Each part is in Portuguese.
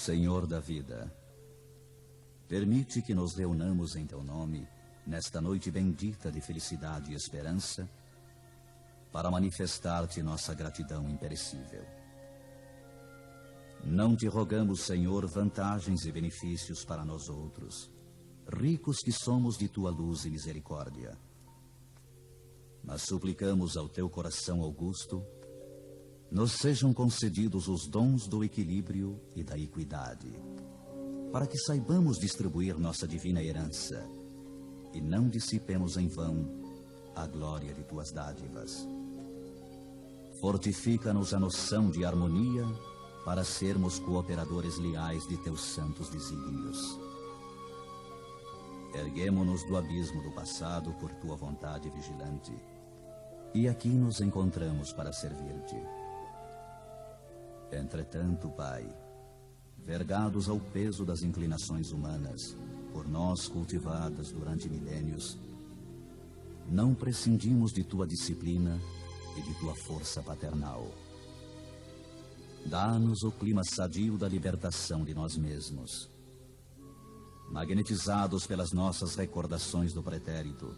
Senhor da vida, permite que nos reunamos em Teu nome, nesta noite bendita de felicidade e esperança, para manifestar-te nossa gratidão imperecível. Não te rogamos, Senhor, vantagens e benefícios para nós outros, ricos que somos de Tua luz e misericórdia, mas suplicamos ao Teu coração augusto, nos sejam concedidos os dons do equilíbrio e da equidade, para que saibamos distribuir nossa divina herança e não dissipemos em vão a glória de Tuas dádivas. Fortifica-nos a noção de harmonia para sermos cooperadores leais de Teus santos desígnios. Erguemo-nos do abismo do passado por Tua vontade vigilante, e aqui nos encontramos para servir-te. Entretanto, Pai, vergados ao peso das inclinações humanas, por nós cultivadas durante milênios, não prescindimos de Tua disciplina e de Tua força paternal. Dá-nos o clima sadio da libertação de nós mesmos. Magnetizados pelas nossas recordações do pretérito,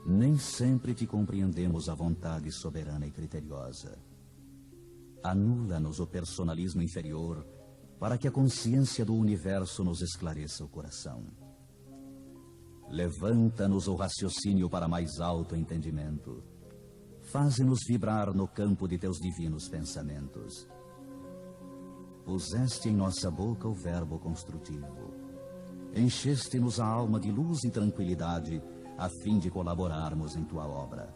nem sempre te compreendemos a vontade soberana e criteriosa. Anula-nos o personalismo inferior para que a consciência do universo nos esclareça o coração. Levanta-nos o raciocínio para mais alto entendimento. Faze-nos vibrar no campo de Teus divinos pensamentos. Puseste em nossa boca o verbo construtivo. Encheste-nos a alma de luz e tranquilidade a fim de colaborarmos em Tua obra.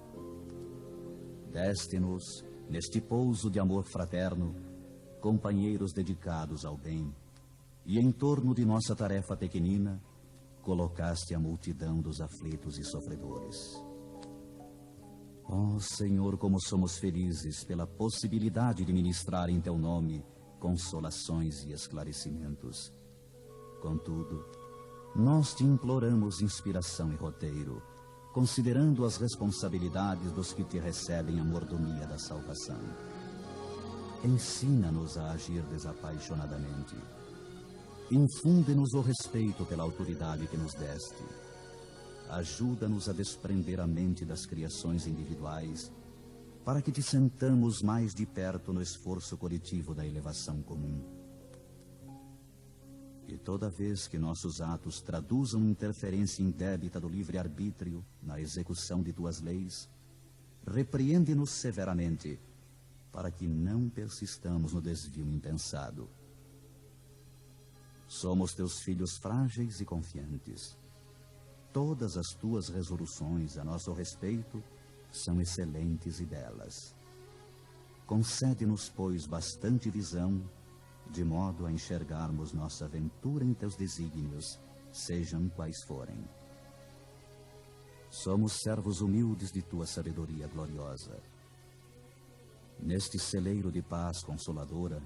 Deste-nos, neste pouso de amor fraterno, companheiros dedicados ao bem, e em torno de nossa tarefa pequenina, colocaste a multidão dos aflitos e sofredores. Ó Senhor, como somos felizes pela possibilidade de ministrar em Teu nome consolações e esclarecimentos. Contudo, nós te imploramos inspiração e roteiro, considerando as responsabilidades dos que te recebem a mordomia da salvação. Ensina-nos a agir desapaixonadamente. Infunde-nos o respeito pela autoridade que nos deste. Ajuda-nos a desprender a mente das criações individuais, para que te sentamos mais de perto no esforço coletivo da elevação comum. E toda vez que nossos atos traduzam interferência indébita do livre-arbítrio na execução de Tuas leis, repreende-nos severamente, para que não persistamos no desvio impensado. Somos Teus filhos frágeis e confiantes. Todas as Tuas resoluções a nosso respeito são excelentes e belas. Concede-nos, pois, bastante visão, de modo a enxergarmos nossa aventura em Teus desígnios, sejam quais forem. Somos servos humildes de Tua sabedoria gloriosa. Neste celeiro de paz consoladora,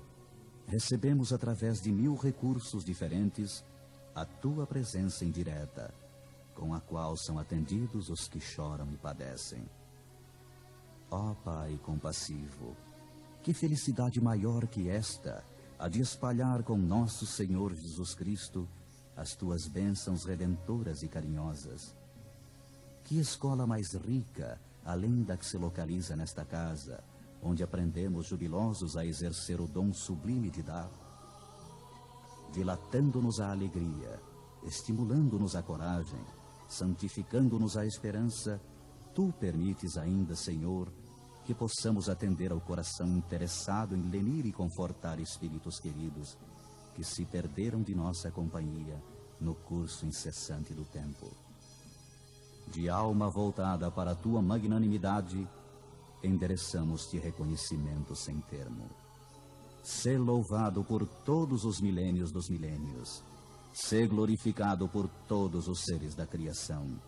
recebemos através de 1000 recursos diferentes a Tua presença indireta, com a qual são atendidos os que choram e padecem. Ó Pai compassivo, que felicidade maior que esta, a de espalhar com nosso Senhor Jesus Cristo as Tuas bênçãos redentoras e carinhosas. Que escola mais rica, além da que se localiza nesta casa, onde aprendemos jubilosos a exercer o dom sublime de dar, dilatando-nos a alegria, estimulando-nos a coragem, santificando-nos a esperança, Tu permites ainda, Senhor, que possamos atender ao coração interessado em lenir e confortar espíritos queridos que se perderam de nossa companhia no curso incessante do tempo. De alma voltada para a Tua magnanimidade, endereçamos-te reconhecimento sem termo. Sê louvado por todos os milênios dos milênios. Sê glorificado por todos os seres da criação.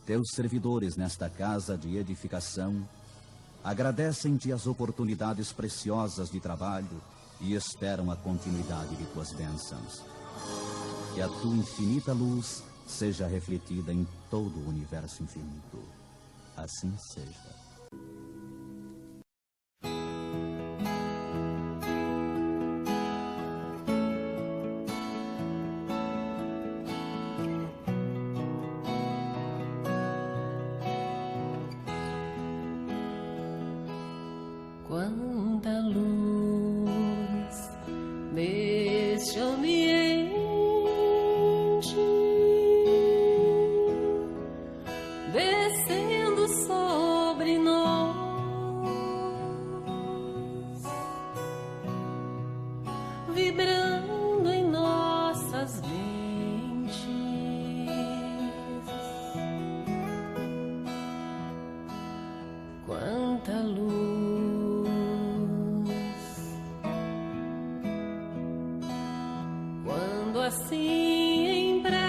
Teus servidores nesta casa de edificação agradecem-te as oportunidades preciosas de trabalho e esperam a continuidade de Tuas bênçãos. Que a Tua infinita luz seja refletida em todo o universo infinito. Assim seja. Quanta luz deste ambiente, descendo sobre nós, vibrando em nossas mentes. Quanta luz quando assim em prece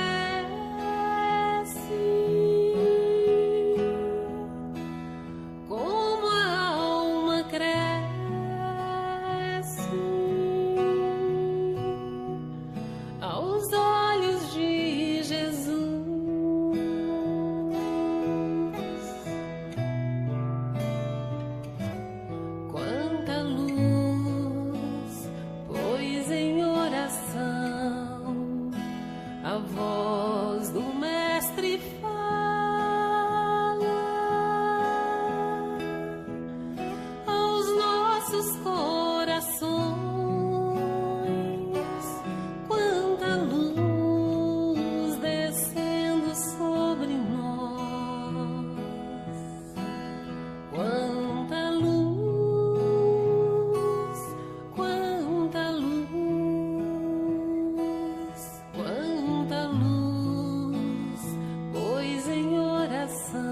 como a alma cresce aos olhos de Jesus. Quanta luz, pois em oração a voz do Mestre fala aos nossos corações. Quanta luz descendo sobre nós. Quanta luz, quanta luz, quanta luz, pois em oração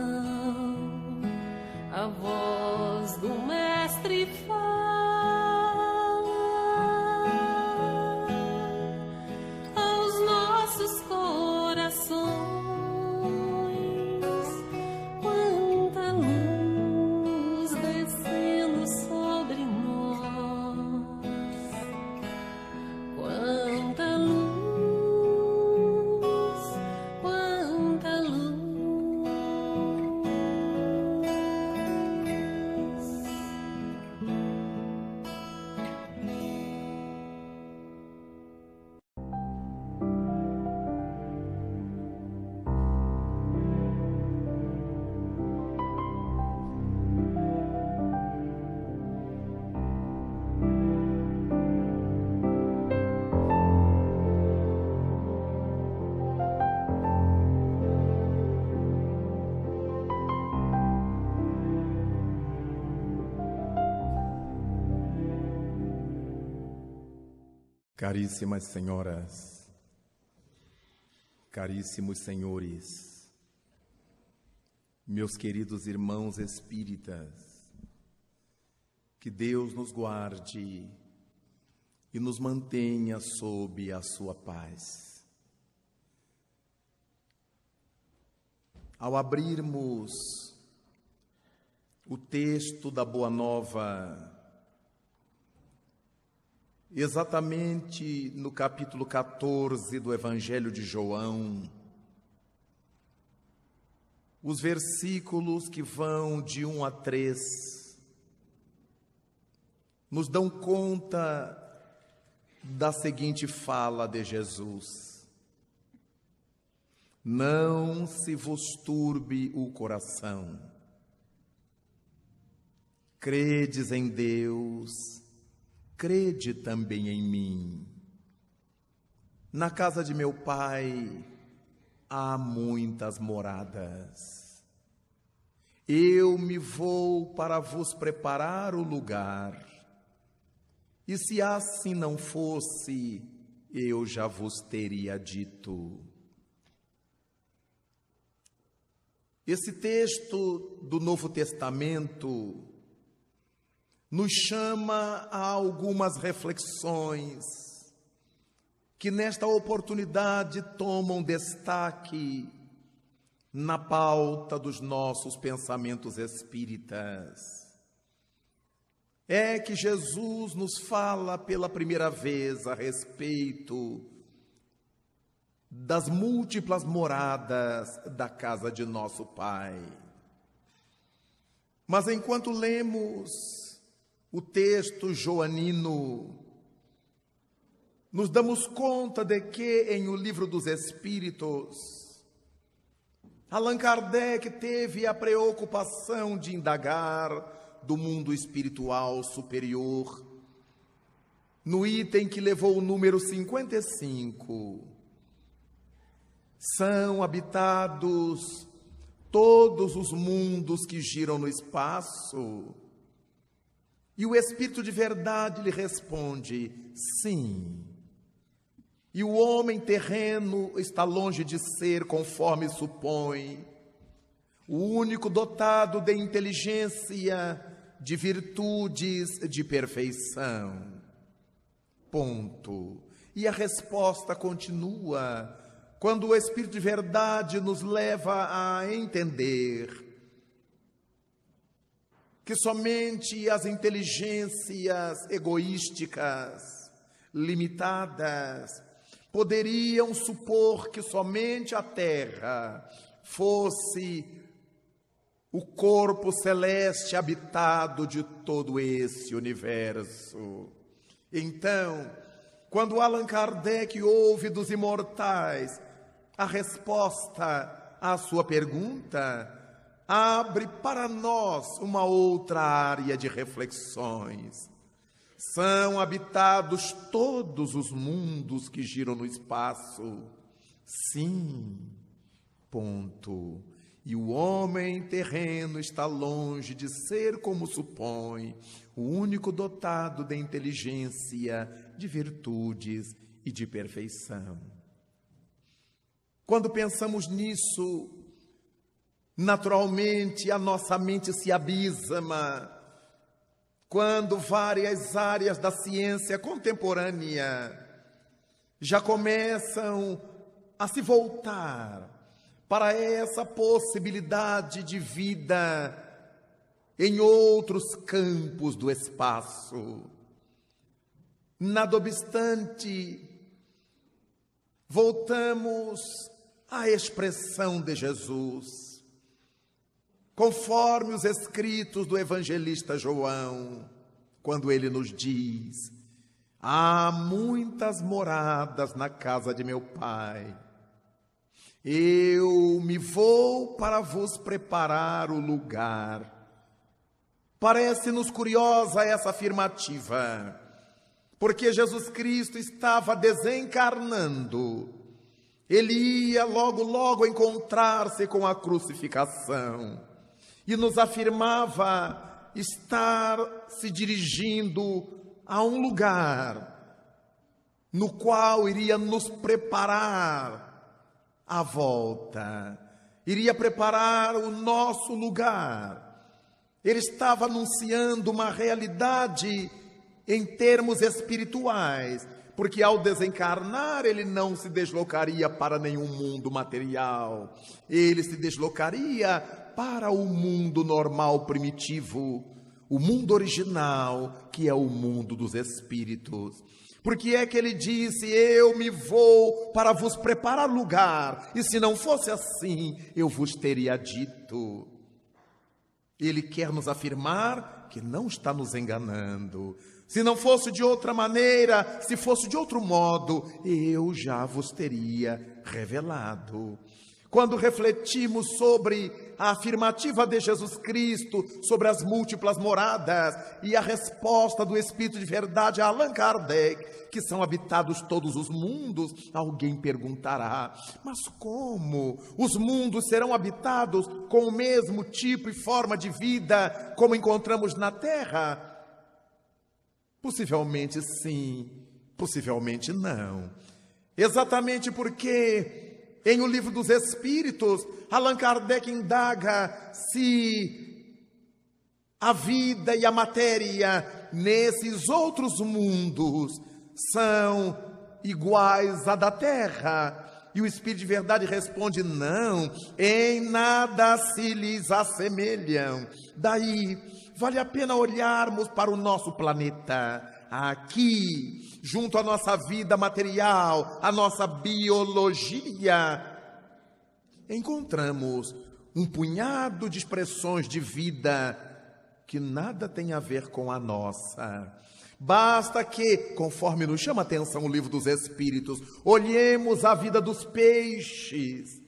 a voz do Mestre fala aos nossos corações. Quanta luz descendo sobre nós. Quanta luz, quanta luz. Caríssimas senhoras, caríssimos senhores, meus queridos irmãos espíritas, que Deus nos guarde e nos mantenha sob a sua paz. Ao abrirmos o texto da Boa Nova, exatamente no capítulo 14 do Evangelho de João, os versículos que vão de 1 a 3, nos dão conta da seguinte fala de Jesus: não se vos turbe o coração, credes em Deus, crede também em mim. Na casa de meu Pai há muitas moradas. Eu me vou para vos preparar o lugar. E se assim não fosse, eu já vos teria dito. Esse texto do Novo Testamento nos chama a algumas reflexões que nesta oportunidade tomam destaque na pauta dos nossos pensamentos espíritas. É que Jesus nos fala pela primeira vez a respeito das múltiplas moradas da casa de nosso Pai. Mas enquanto lemos o texto joanino, nos damos conta de que em O Livro dos Espíritos, Allan Kardec teve a preocupação de indagar do mundo espiritual superior. No item que levou o número 55, são habitados todos os mundos que giram no espaço. E o Espírito de verdade lhe responde: sim. E o homem terreno está longe de ser conforme supõe, o único dotado de inteligência, de virtudes, de perfeição. Ponto. E a resposta continua quando o Espírito de verdade nos leva a entender que somente as inteligências egoísticas, limitadas, poderiam supor que somente a Terra fosse o corpo celeste habitado de todo esse universo. Então, quando Allan Kardec ouve dos imortais a resposta à sua pergunta, abre para nós uma outra área de reflexões. São habitados todos os mundos que giram no espaço? Sim. Ponto. E o homem terreno está longe de ser como supõe, o único dotado de inteligência, de virtudes e de perfeição. Quando pensamos nisso, naturalmente a nossa mente se abisma. Quando várias áreas da ciência contemporânea já começam a se voltar para essa possibilidade de vida em outros campos do espaço. Nada obstante, voltamos à expressão de Jesus, conforme os escritos do evangelista João, quando ele nos diz: há muitas moradas na casa de meu Pai. Eu me vou para vos preparar o lugar. Parece-nos curiosa essa afirmativa, porque Jesus Cristo estava desencarnando. Ele ia logo encontrar-se com a crucificação. E nos afirmava estar se dirigindo a um lugar no qual iria nos preparar a volta, iria preparar o nosso lugar. Ele estava anunciando uma realidade em termos espirituais, porque ao desencarnar ele não se deslocaria para nenhum mundo material, ele se deslocaria para o mundo normal primitivo, o mundo original, que é o mundo dos espíritos. Porque é que ele disse: eu me vou para vos preparar lugar, e se não fosse assim, eu vos teria dito. Ele quer nos afirmar que não está nos enganando. Se não fosse de outra maneira, se fosse de outro modo, eu já vos teria revelado. Quando refletimos sobre a afirmativa de Jesus Cristo, sobre as múltiplas moradas e a resposta do Espírito de verdade a Allan Kardec, que são habitados todos os mundos, alguém perguntará: mas como? Os mundos serão habitados com o mesmo tipo e forma de vida como encontramos na Terra? Possivelmente sim, possivelmente não. Exatamente porque em O Livro dos Espíritos, Allan Kardec indaga se a vida e a matéria nesses outros mundos são iguais à da Terra. E o Espírito de verdade responde: não, em nada se lhes assemelham. Daí, vale a pena olharmos para o nosso planeta. Aqui, junto à nossa vida material, à nossa biologia, encontramos um punhado de expressões de vida que nada tem a ver com a nossa. Basta que, conforme nos chama a atenção o Livro dos Espíritos, olhemos a vida dos peixes.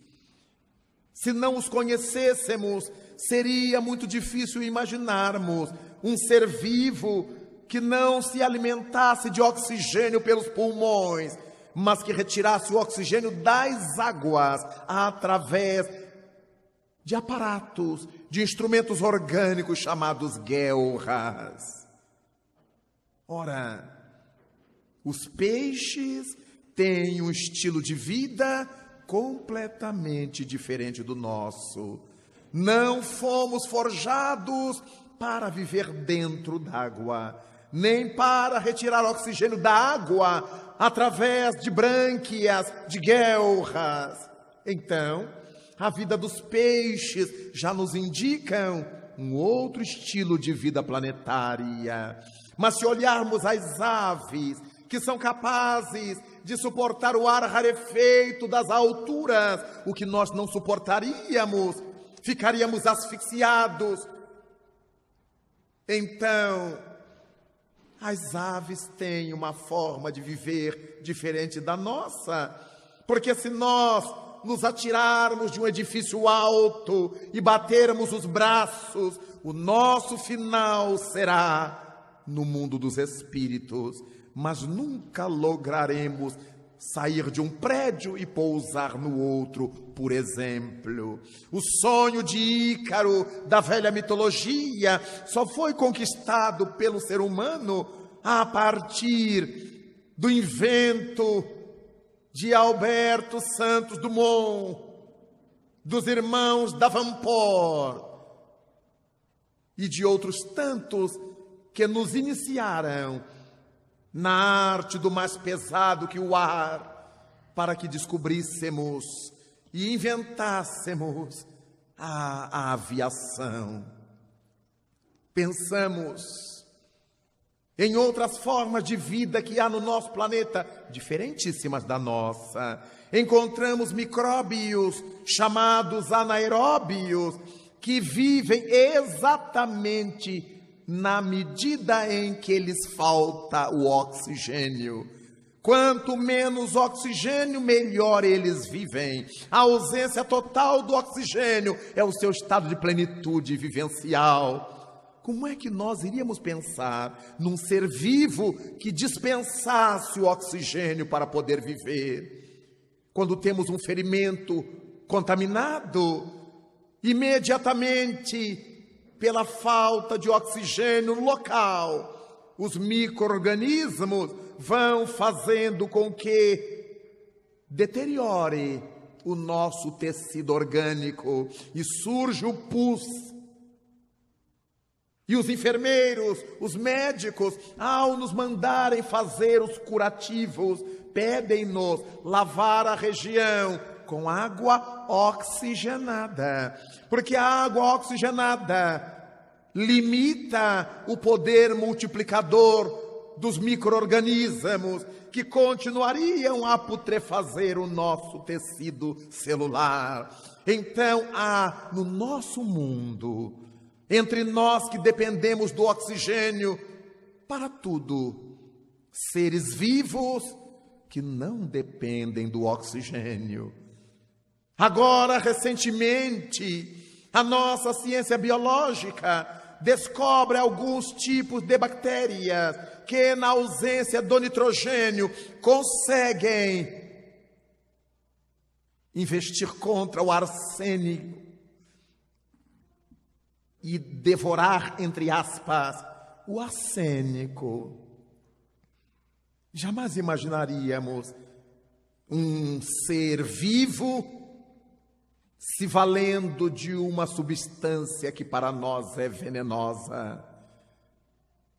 Se não os conhecêssemos, seria muito difícil imaginarmos um ser vivo que não se alimentasse de oxigênio pelos pulmões, mas que retirasse o oxigênio das águas através de aparatos, de instrumentos orgânicos chamados guelras. Ora, os peixes têm um estilo de vida completamente diferente do nosso. Não fomos forjados para viver dentro d'água, nem para retirar oxigênio da água através de brânquias, de guelras. Então, a vida dos peixes já nos indicam um outro estilo de vida planetária. Mas se olharmos as aves, que são capazes de suportar o ar rarefeito das alturas, o que nós não suportaríamos, ficaríamos asfixiados. Então, as aves têm uma forma de viver diferente da nossa, porque se nós nos atirarmos de um edifício alto e batermos os braços, o nosso final será no mundo dos espíritos, mas nunca lograremos sair de um prédio e pousar no outro, por exemplo. O sonho de Ícaro da velha mitologia só foi conquistado pelo ser humano a partir do invento de Alberto Santos Dumont, dos irmãos Davenport e de outros tantos que nos iniciaram na arte do mais pesado que o ar, para que descobríssemos e inventássemos a aviação. Pensamos em outras formas de vida que há no nosso planeta, diferentíssimas da nossa. Encontramos micróbios chamados anaeróbios, que vivem exatamente na medida em que lhes falta o oxigênio. Quanto menos oxigênio, melhor eles vivem. A ausência total do oxigênio é o seu estado de plenitude vivencial. Como é que nós iríamos pensar num ser vivo que dispensasse o oxigênio para poder viver? Quando temos um ferimento contaminado, imediatamente, pela falta de oxigênio no local, os micro-organismos vão fazendo com que deteriore o nosso tecido orgânico e surge o pus. E os enfermeiros, os médicos, ao nos mandarem fazer os curativos, pedem-nos lavar a região com água oxigenada, porque a água oxigenada limita o poder multiplicador dos micro-organismos que continuariam a putrefazer o nosso tecido celular. Então há no nosso mundo, entre nós que dependemos do oxigênio para tudo, seres vivos que não dependem do oxigênio. Agora, recentemente, a nossa ciência biológica descobre alguns tipos de bactérias que, na ausência do nitrogênio, conseguem investir contra o arsênico e devorar, entre aspas, o arsênico. Jamais imaginaríamos um ser vivo se valendo de uma substância que para nós é venenosa.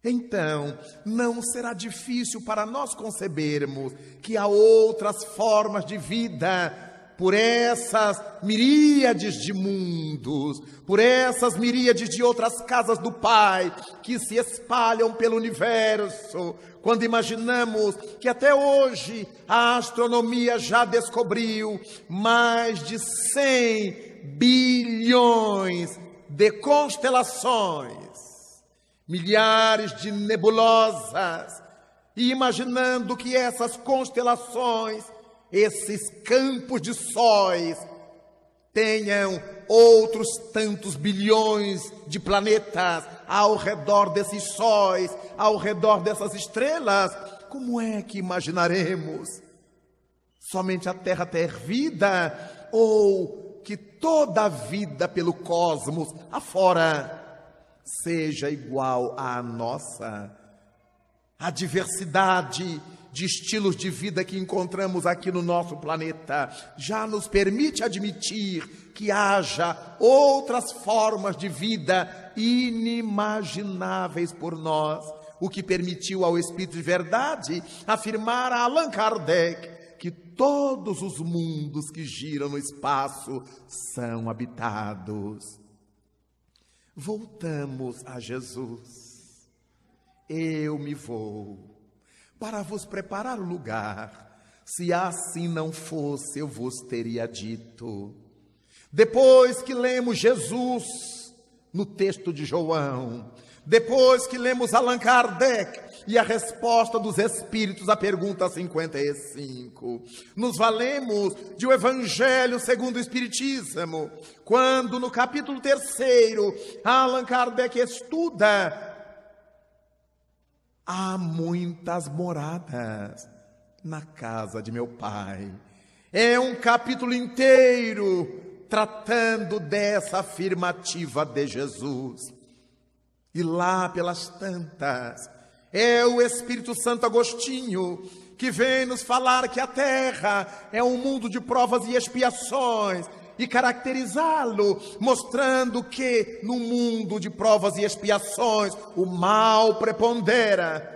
Então, não será difícil para nós concebermos que há outras formas de vida por essas miríades de mundos, por essas miríades de outras casas do Pai que se espalham pelo universo. Quando imaginamos que até hoje a astronomia já descobriu mais de 100 bilhões de constelações, milhares de nebulosas, e imaginando que essas constelações, esses campos de sóis, tenham outros tantos bilhões de planetas ao redor desses sóis, ao redor dessas estrelas, como é que imaginaremos somente a Terra ter vida, ou que toda a vida pelo cosmos afora seja igual à nossa? A diversidade de estilos de vida que encontramos aqui no nosso planeta já nos permite admitir que haja outras formas de vida inimagináveis por nós, o que permitiu ao Espírito de Verdade afirmar a Allan Kardec que todos os mundos que giram no espaço são habitados. Voltamos a Jesus. Eu me vou para vos preparar o lugar. Se assim não fosse, eu vos teria dito. Depois que lemos Jesus no texto de João, depois que lemos Allan Kardec e a resposta dos Espíritos à pergunta 55, nos valemos de o Evangelho segundo o Espiritismo, quando no capítulo 3, Allan Kardec estuda: há muitas moradas na casa de meu Pai. É um capítulo inteiro tratando dessa afirmativa de Jesus. E lá pelas tantas, é o Espírito Santo Agostinho que vem nos falar que a Terra é um mundo de provas e expiações, e caracterizá-lo, mostrando que no mundo de provas e expiações o mal prepondera.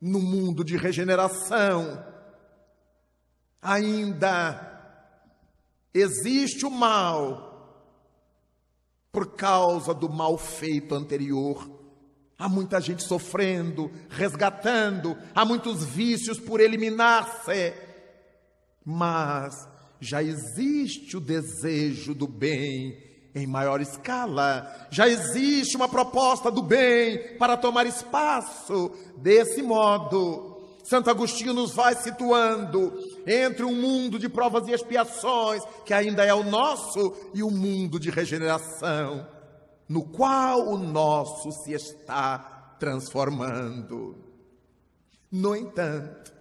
No mundo de regeneração ainda existe o mal por causa do mal feito anterior. Há muita gente sofrendo, resgatando, há muitos vícios por eliminar-se, mas já existe o desejo do bem em maior escala, já existe uma proposta do bem para tomar espaço. Desse modo, Santo Agostinho nos vai situando entre um mundo de provas e expiações, que ainda é o nosso, e um mundo de regeneração, no qual o nosso se está transformando. No entanto,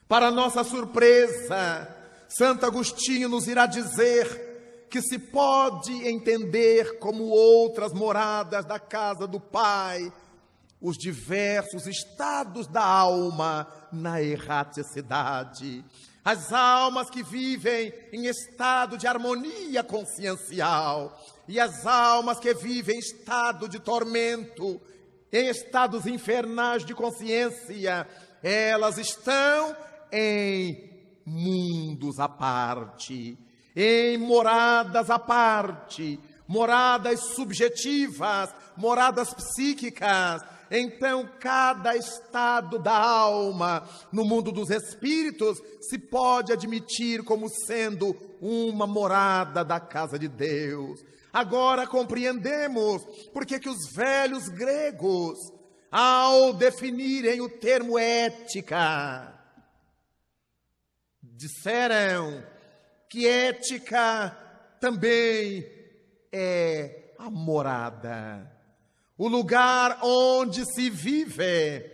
para nossa surpresa, Santo Agostinho nos irá dizer que se pode entender como outras moradas da casa do Pai os diversos estados da alma na erraticidade. As almas que vivem em estado de harmonia consciencial e as almas que vivem em estado de tormento, em estados infernais de consciência, elas estão em mundos à parte, em moradas à parte, moradas subjetivas, moradas psíquicas. Então, cada estado da alma no mundo dos espíritos se pode admitir como sendo uma morada da casa de Deus. Agora compreendemos por que os velhos gregos, ao definirem o termo ética, disseram que ética também é a morada, o lugar onde se vive.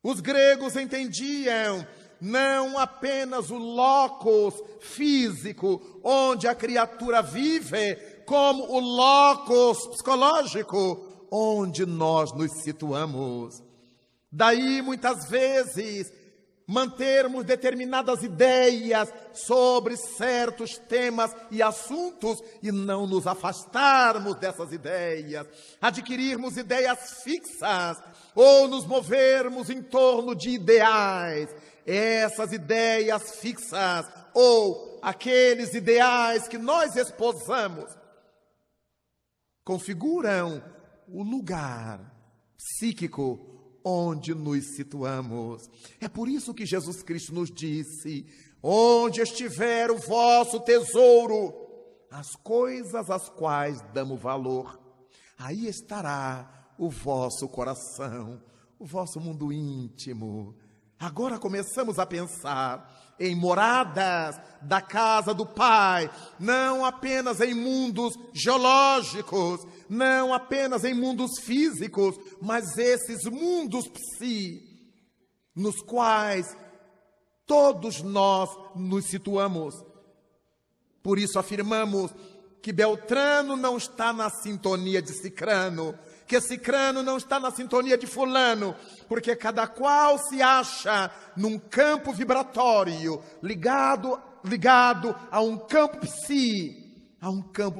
Os gregos entendiam não apenas o locus físico, onde a criatura vive, como o locus psicológico, onde nós nos situamos. Daí, muitas vezes, mantermos determinadas ideias sobre certos temas e assuntos e não nos afastarmos dessas ideias, adquirirmos ideias fixas ou nos movermos em torno de ideais. Essas ideias fixas ou aqueles ideais que nós esposamos configuram o lugar psíquico onde nos situamos. É por isso que Jesus Cristo nos disse: onde estiver o vosso tesouro, as coisas às quais damos valor, aí estará o vosso coração, o vosso mundo íntimo, Agora começamos a pensar em moradas da casa do Pai, não apenas em mundos geológicos, não apenas em mundos físicos, mas esses mundos nos quais todos nós nos situamos. Por isso afirmamos que Beltrano não está na sintonia de Cicrano, que Cicrano não está na sintonia de Fulano, porque cada qual se acha num campo vibratório, ligado a um campo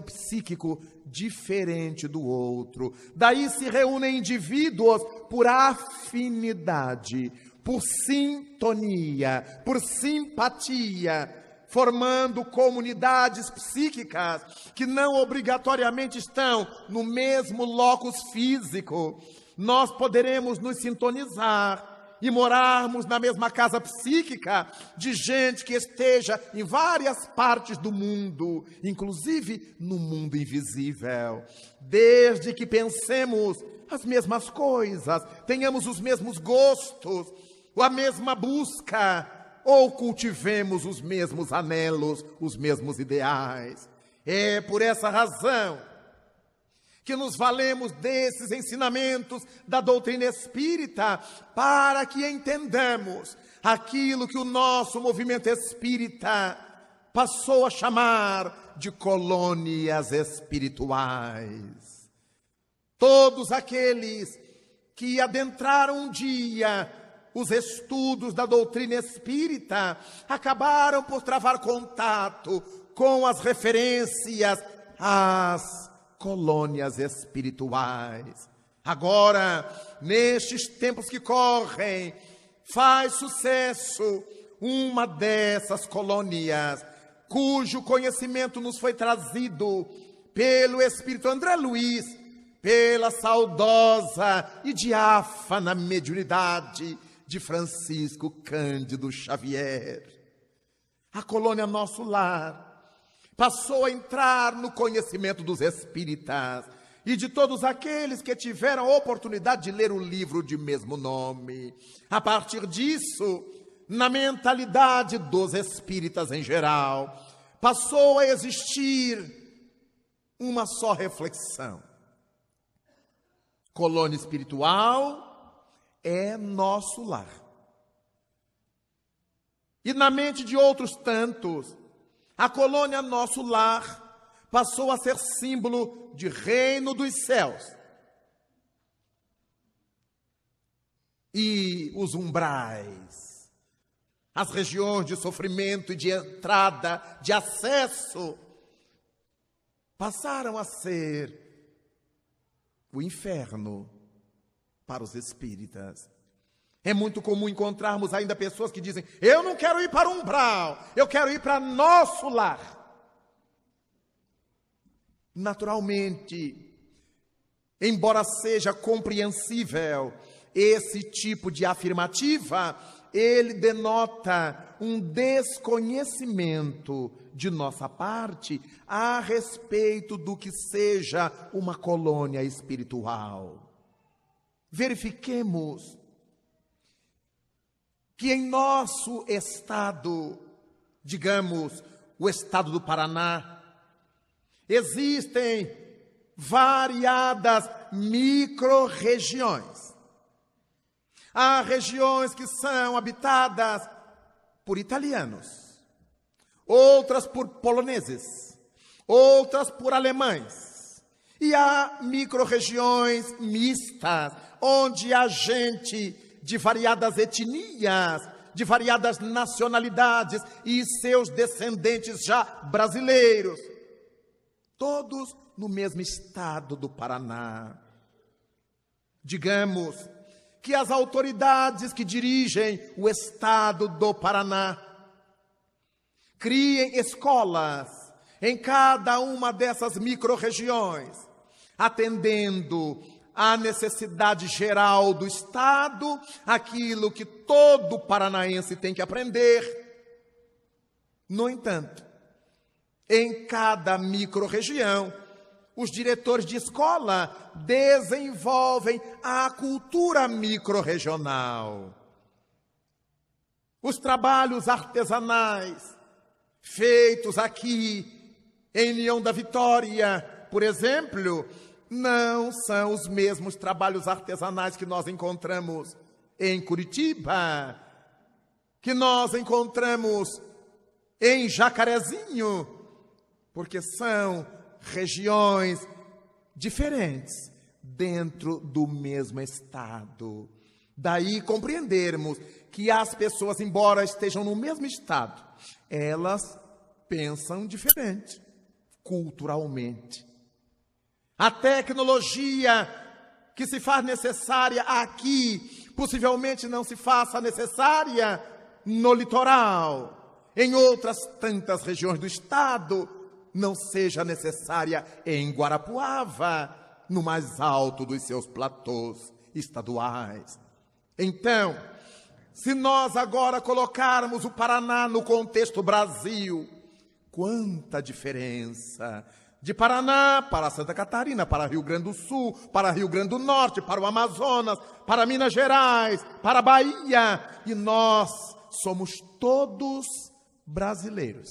psíquico diferente do outro. Daí se reúnem indivíduos por afinidade, por sintonia, por simpatia, formando comunidades psíquicas que não obrigatoriamente estão no mesmo locus físico. Nós poderemos nos sintonizar e morarmos na mesma casa psíquica de gente que esteja em várias partes do mundo, inclusive no mundo invisível. Desde que pensemos as mesmas coisas, tenhamos os mesmos gostos, a mesma busca, ou cultivemos os mesmos anelos, os mesmos ideais. É por essa razão que nos valemos desses ensinamentos da doutrina espírita para que entendamos aquilo que o nosso movimento espírita passou a chamar de colônias espirituais. Todos aqueles que adentraram um dia os estudos da doutrina espírita acabaram por travar contato com as referências às colônias espirituais. Agora, nestes tempos que correm, faz sucesso uma dessas colônias, cujo conhecimento nos foi trazido pelo Espírito André Luiz, pela saudosa e diáfana mediunidade de Francisco Cândido Xavier. A colônia Nosso Lar passou a entrar no conhecimento dos espíritas e de todos aqueles que tiveram a oportunidade de ler o livro de mesmo nome. A partir disso, na mentalidade dos espíritas em geral, passou a existir uma só reflexão: colônia espiritual é nosso lar. E na mente de outros tantos, a colônia Nosso Lar passou a ser símbolo de reino dos céus. E os umbrais, as regiões de sofrimento e de entrada, de acesso, passaram a ser o inferno para os espíritas. É muito comum encontrarmos ainda pessoas que dizem: eu não quero ir para o umbral, eu quero ir para nosso lar. Naturalmente, embora seja compreensível esse tipo de afirmativa, ele denota um desconhecimento de nossa parte a respeito do que seja uma colônia espiritual. Verifiquemos que em nosso estado, digamos, o estado do Paraná, existem variadas micro-regiões. Há regiões que são habitadas por italianos, outras por poloneses, outras por alemães. E há micro-regiões mistas, onde há gente de variadas etnias, de variadas nacionalidades e seus descendentes já brasileiros, todos no mesmo estado do Paraná. Digamos que as autoridades que dirigem o estado do Paraná criem escolas em cada uma dessas micro-regiões, atendendo à necessidade geral do Estado, aquilo que todo paranaense tem que aprender. No entanto, em cada micro-região, os diretores de escola desenvolvem a cultura micro-regional. Os trabalhos artesanais feitos aqui em União da Vitória, por exemplo, não são os mesmos trabalhos artesanais que nós encontramos em Curitiba, que nós encontramos em Jacarezinho, porque são regiões diferentes dentro do mesmo estado. Daí compreendermos que as pessoas, embora estejam no mesmo estado, elas pensam diferente, culturalmente. A tecnologia que se faz necessária aqui, possivelmente não se faça necessária no litoral. Em outras tantas regiões do estado, não seja necessária em Guarapuava, no mais alto dos seus platôs estaduais. Então, se nós agora colocarmos o Paraná no contexto Brasil, quanta diferença! De Paraná para Santa Catarina, para Rio Grande do Sul, para Rio Grande do Norte, para o Amazonas, para Minas Gerais, para a Bahia. E nós somos todos brasileiros.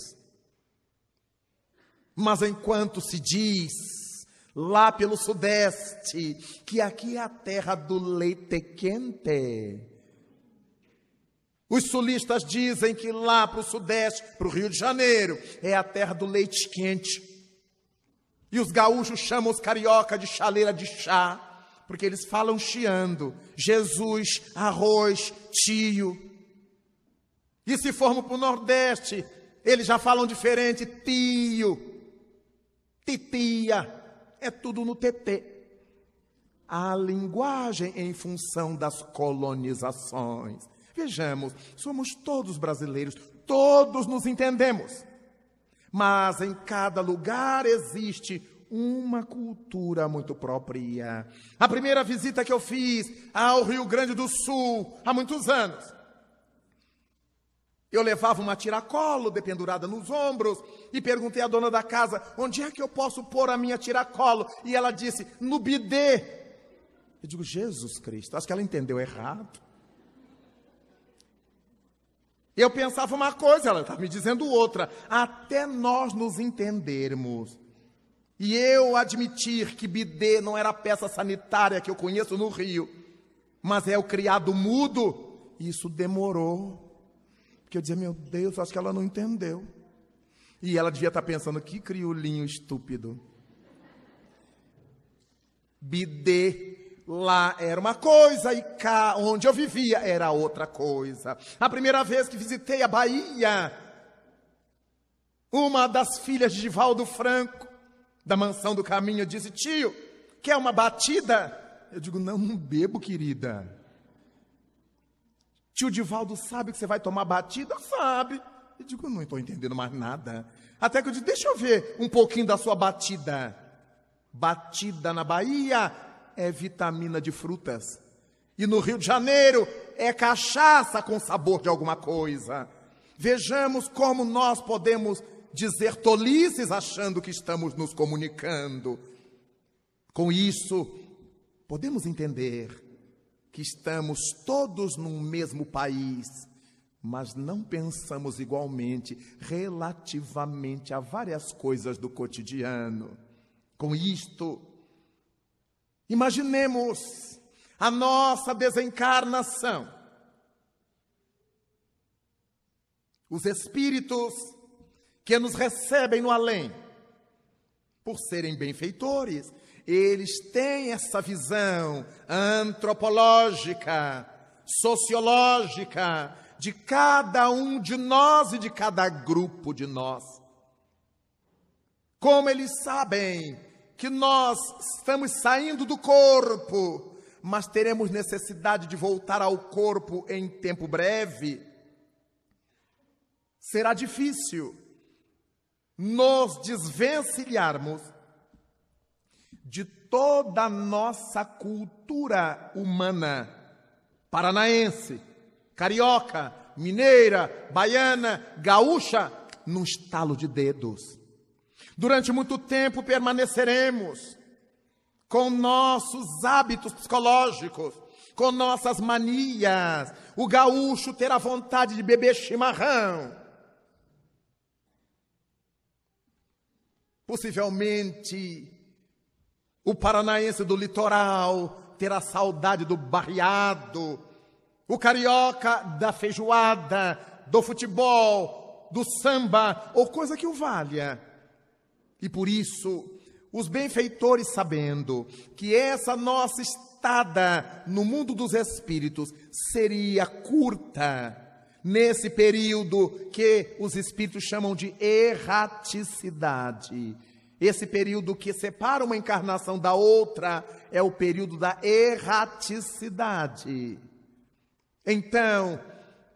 Mas enquanto se diz lá pelo Sudeste que aqui é a terra do leite quente, os sulistas dizem que lá para o Sudeste, para o Rio de Janeiro, é a terra do leite quente. E os gaúchos chamam os carioca de chaleira de chá, porque eles falam chiando. Jesus, arroz, tio. E se formos para o Nordeste, eles já falam diferente, tio, titia, é tudo no TT. A linguagem em função das colonizações. Vejamos, somos todos brasileiros, todos nos entendemos. Mas em cada lugar existe uma cultura muito própria. A primeira visita que eu fiz ao Rio Grande do Sul, há muitos anos, eu levava uma tiracolo dependurada nos ombros e perguntei à dona da casa, onde é que eu posso pôr a minha tiracolo? E ela disse, no bidê. Eu digo, Jesus Cristo, acho que ela entendeu errado. Eu pensava uma coisa, ela estava me dizendo outra. Até nós nos entendermos. E eu admitir que bidê não era a peça sanitária que eu conheço no Rio, mas é o criado mudo, isso demorou. Porque eu dizia, meu Deus, acho que ela não entendeu. E ela devia estar pensando, que crioulinho estúpido. Bidê lá era uma coisa e cá, onde eu vivia, era outra coisa. A primeira vez que visitei a Bahia, uma das filhas de Divaldo Franco, da Mansão do Caminho, disse, tio, quer uma batida? Eu digo, não bebo, querida. Tio Divaldo sabe que você vai tomar batida? Sabe. Eu digo, não estou entendendo mais nada. Até que eu disse, deixa eu ver um pouquinho da sua batida. Batida na Bahia é vitamina de frutas. E no Rio de Janeiro é cachaça com sabor de alguma coisa. Vejamos como nós podemos dizer tolices achando que estamos nos comunicando. Com isso, podemos entender que estamos todos num mesmo país, mas não pensamos igualmente relativamente a várias coisas do cotidiano. Com isto, imaginemos a nossa desencarnação. Os espíritos que nos recebem no além, por serem benfeitores, eles têm essa visão antropológica, sociológica, de cada um de nós e de cada grupo de nós. Como eles sabem que nós estamos saindo do corpo, mas teremos necessidade de voltar ao corpo em tempo breve, será difícil nos desvencilharmos de toda a nossa cultura humana, paranaense, carioca, mineira, baiana, gaúcha, num estalo de dedos. Durante muito tempo permaneceremos com nossos hábitos psicológicos, com nossas manias. O gaúcho terá vontade de beber chimarrão. Possivelmente, o paranaense do litoral terá saudade do barreado. O carioca da feijoada, do futebol, do samba, ou coisa que o valha. E por isso, os benfeitores, sabendo que essa nossa estada no mundo dos espíritos seria curta, nesse período que os espíritos chamam de erraticidade, esse período que separa uma encarnação da outra é o período da erraticidade. Então,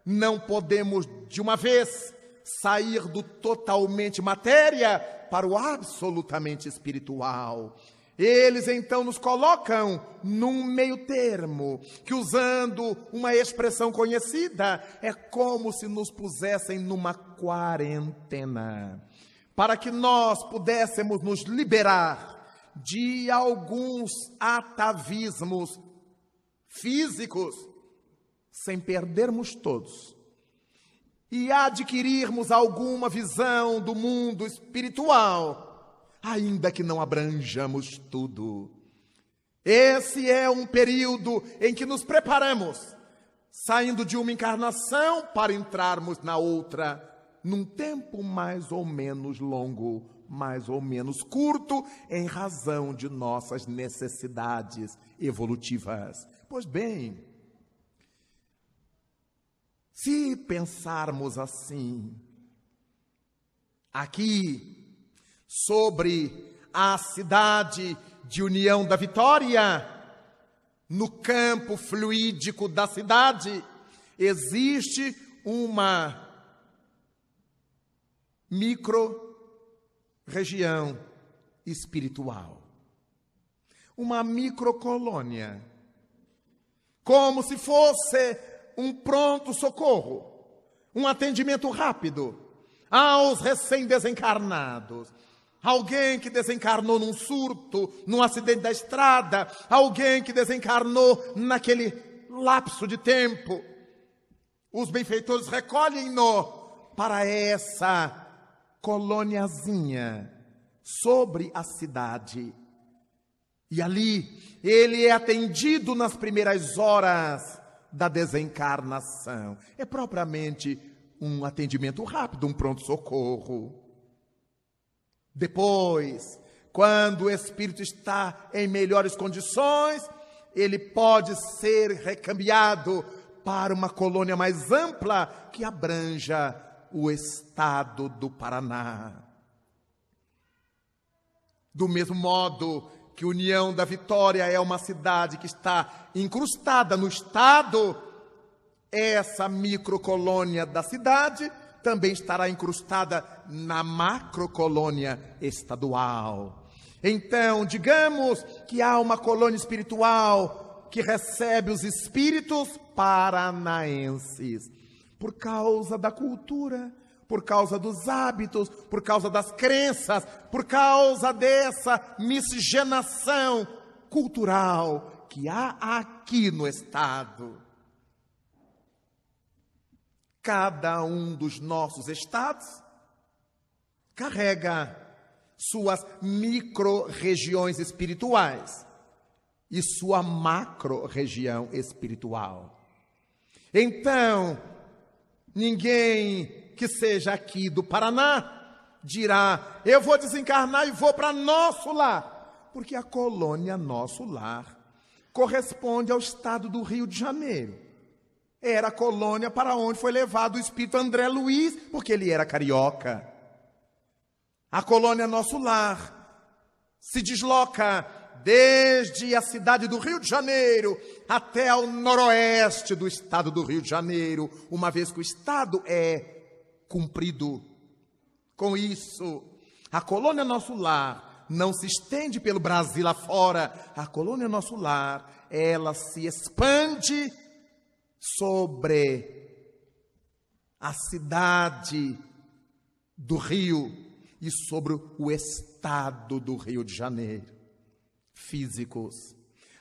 não podemos de uma vez sair do totalmente matéria para o absolutamente espiritual. Eles então nos colocam num meio termo, que usando uma expressão conhecida, é como se nos pusessem numa quarentena, para que nós pudéssemos nos liberar de alguns atavismos físicos, sem perdermos todos, e adquirirmos alguma visão do mundo espiritual, ainda que não abranjamos tudo. Esse é um período em que nos preparamos, saindo de uma encarnação para entrarmos na outra, num tempo mais ou menos longo, mais ou menos curto, em razão de nossas necessidades evolutivas. Pois bem, se pensarmos assim, aqui, sobre a cidade de União da Vitória, no campo fluídico da cidade, existe uma micro-região espiritual, uma microcolônia, como se fosse um pronto-socorro, um atendimento rápido aos recém-desencarnados. Alguém que desencarnou num surto, num acidente da estrada, alguém que desencarnou naquele lapso de tempo. Os benfeitores recolhem-no para essa colôniazinha sobre a cidade. E ali ele é atendido nas primeiras horas da desencarnação. É propriamente um atendimento rápido, um pronto-socorro. Depois, quando o espírito está em melhores condições, ele pode ser recambiado para uma colônia mais ampla que abranja o estado do Paraná. Do mesmo modo que União da Vitória é uma cidade que está incrustada no estado, essa microcolônia da cidade também estará incrustada na macrocolônia estadual. Então, digamos que há uma colônia espiritual que recebe os espíritos paranaenses por causa da cultura, por causa dos hábitos, por causa das crenças, por causa dessa miscigenação cultural que há aqui no estado. Cada um dos nossos estados carrega suas micro-regiões espirituais e sua macro-região espiritual. Então, ninguém que seja aqui do Paraná dirá: eu vou desencarnar e vou para nosso lar, porque a colônia Nosso Lar corresponde ao estado do Rio de Janeiro. Era a colônia para onde foi levado o espírito André Luiz, porque ele era carioca. A colônia Nosso Lar se desloca desde a cidade do Rio de Janeiro até ao noroeste do estado do Rio de Janeiro, uma vez que o estado é cumprido. Com isso, a colônia Nosso Lar não se estende pelo Brasil afora. A colônia Nosso Lar, ela se expande sobre a cidade do Rio e sobre o estado do Rio de Janeiro. Físicos.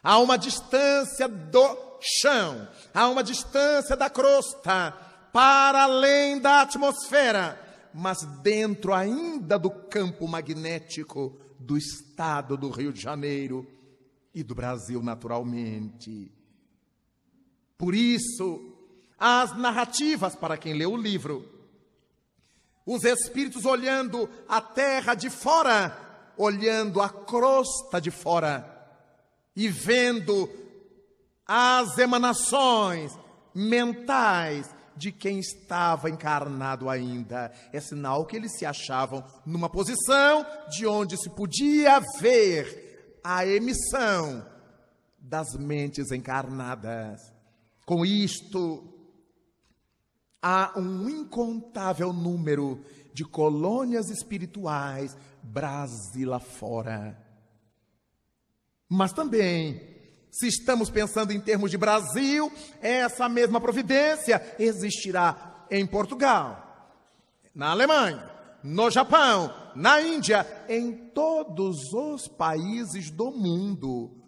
a uma distância do chão, a uma distância da crosta, para além da atmosfera, mas dentro ainda do campo magnético do estado do Rio de Janeiro e do Brasil, naturalmente. Por isso, as narrativas, para quem lê o livro, os espíritos olhando a terra de fora, olhando a crosta de fora e vendo as emanações mentais de quem estava encarnado ainda. É sinal que eles se achavam numa posição de onde se podia ver a emissão das mentes encarnadas. Com isto, há um incontável número de colônias espirituais Brasil afora. Mas também, se estamos pensando em termos de Brasil, essa mesma providência existirá em Portugal, na Alemanha, no Japão, na Índia, em todos os países do mundo.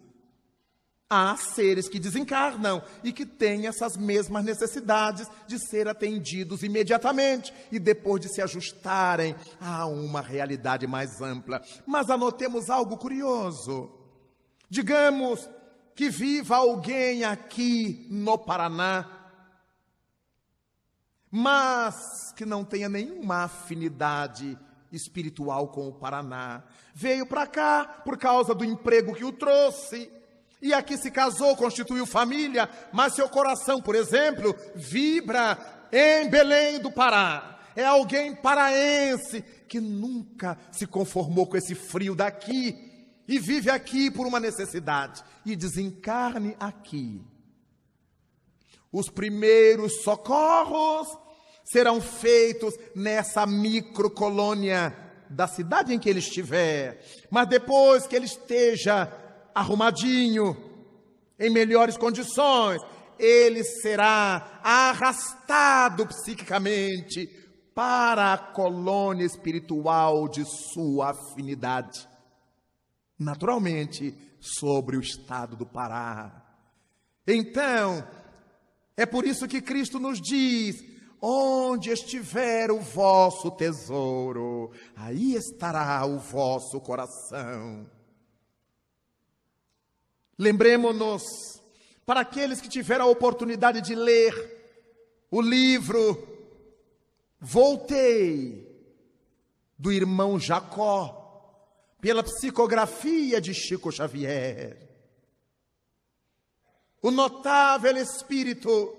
Há seres que desencarnam e que têm essas mesmas necessidades de ser atendidos imediatamente e depois de se ajustarem a uma realidade mais ampla. Mas anotemos algo curioso. Digamos que viva alguém aqui no Paraná, mas que não tenha nenhuma afinidade espiritual com o Paraná. Veio para cá por causa do emprego que o trouxe, e aqui se casou, constituiu família, mas seu coração, por exemplo, vibra em Belém do Pará. É alguém paraense que nunca se conformou com esse frio daqui e vive aqui por uma necessidade e desencarne aqui. Os primeiros socorros serão feitos nessa microcolônia da cidade em que ele estiver, mas depois que ele esteja arrumadinho, em melhores condições, ele será arrastado psiquicamente para a colônia espiritual de sua afinidade. Naturalmente, sobre o estado do Pará. Então, é por isso que Cristo nos diz: onde estiver o vosso tesouro, aí estará o vosso coração. Lembremos-nos, para aqueles que tiveram a oportunidade de ler o livro Voltei, do irmão Jacó, pela psicografia de Chico Xavier. O notável espírito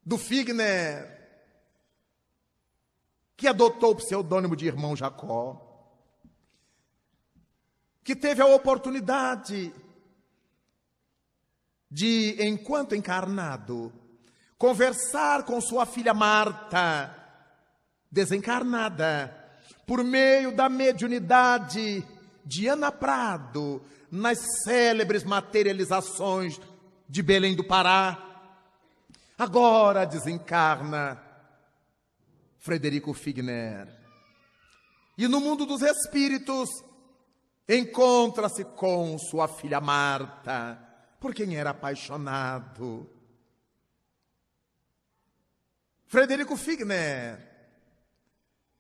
do Figner, que adotou o pseudônimo de irmão Jacó, que teve a oportunidade de, enquanto encarnado, conversar com sua filha Marta, desencarnada, por meio da mediunidade de Ana Prado, nas célebres materializações de Belém do Pará. Agora desencarna Frederico Figner. E no mundo dos espíritos, encontra-se com sua filha Marta, por quem era apaixonado. Frederico Figner,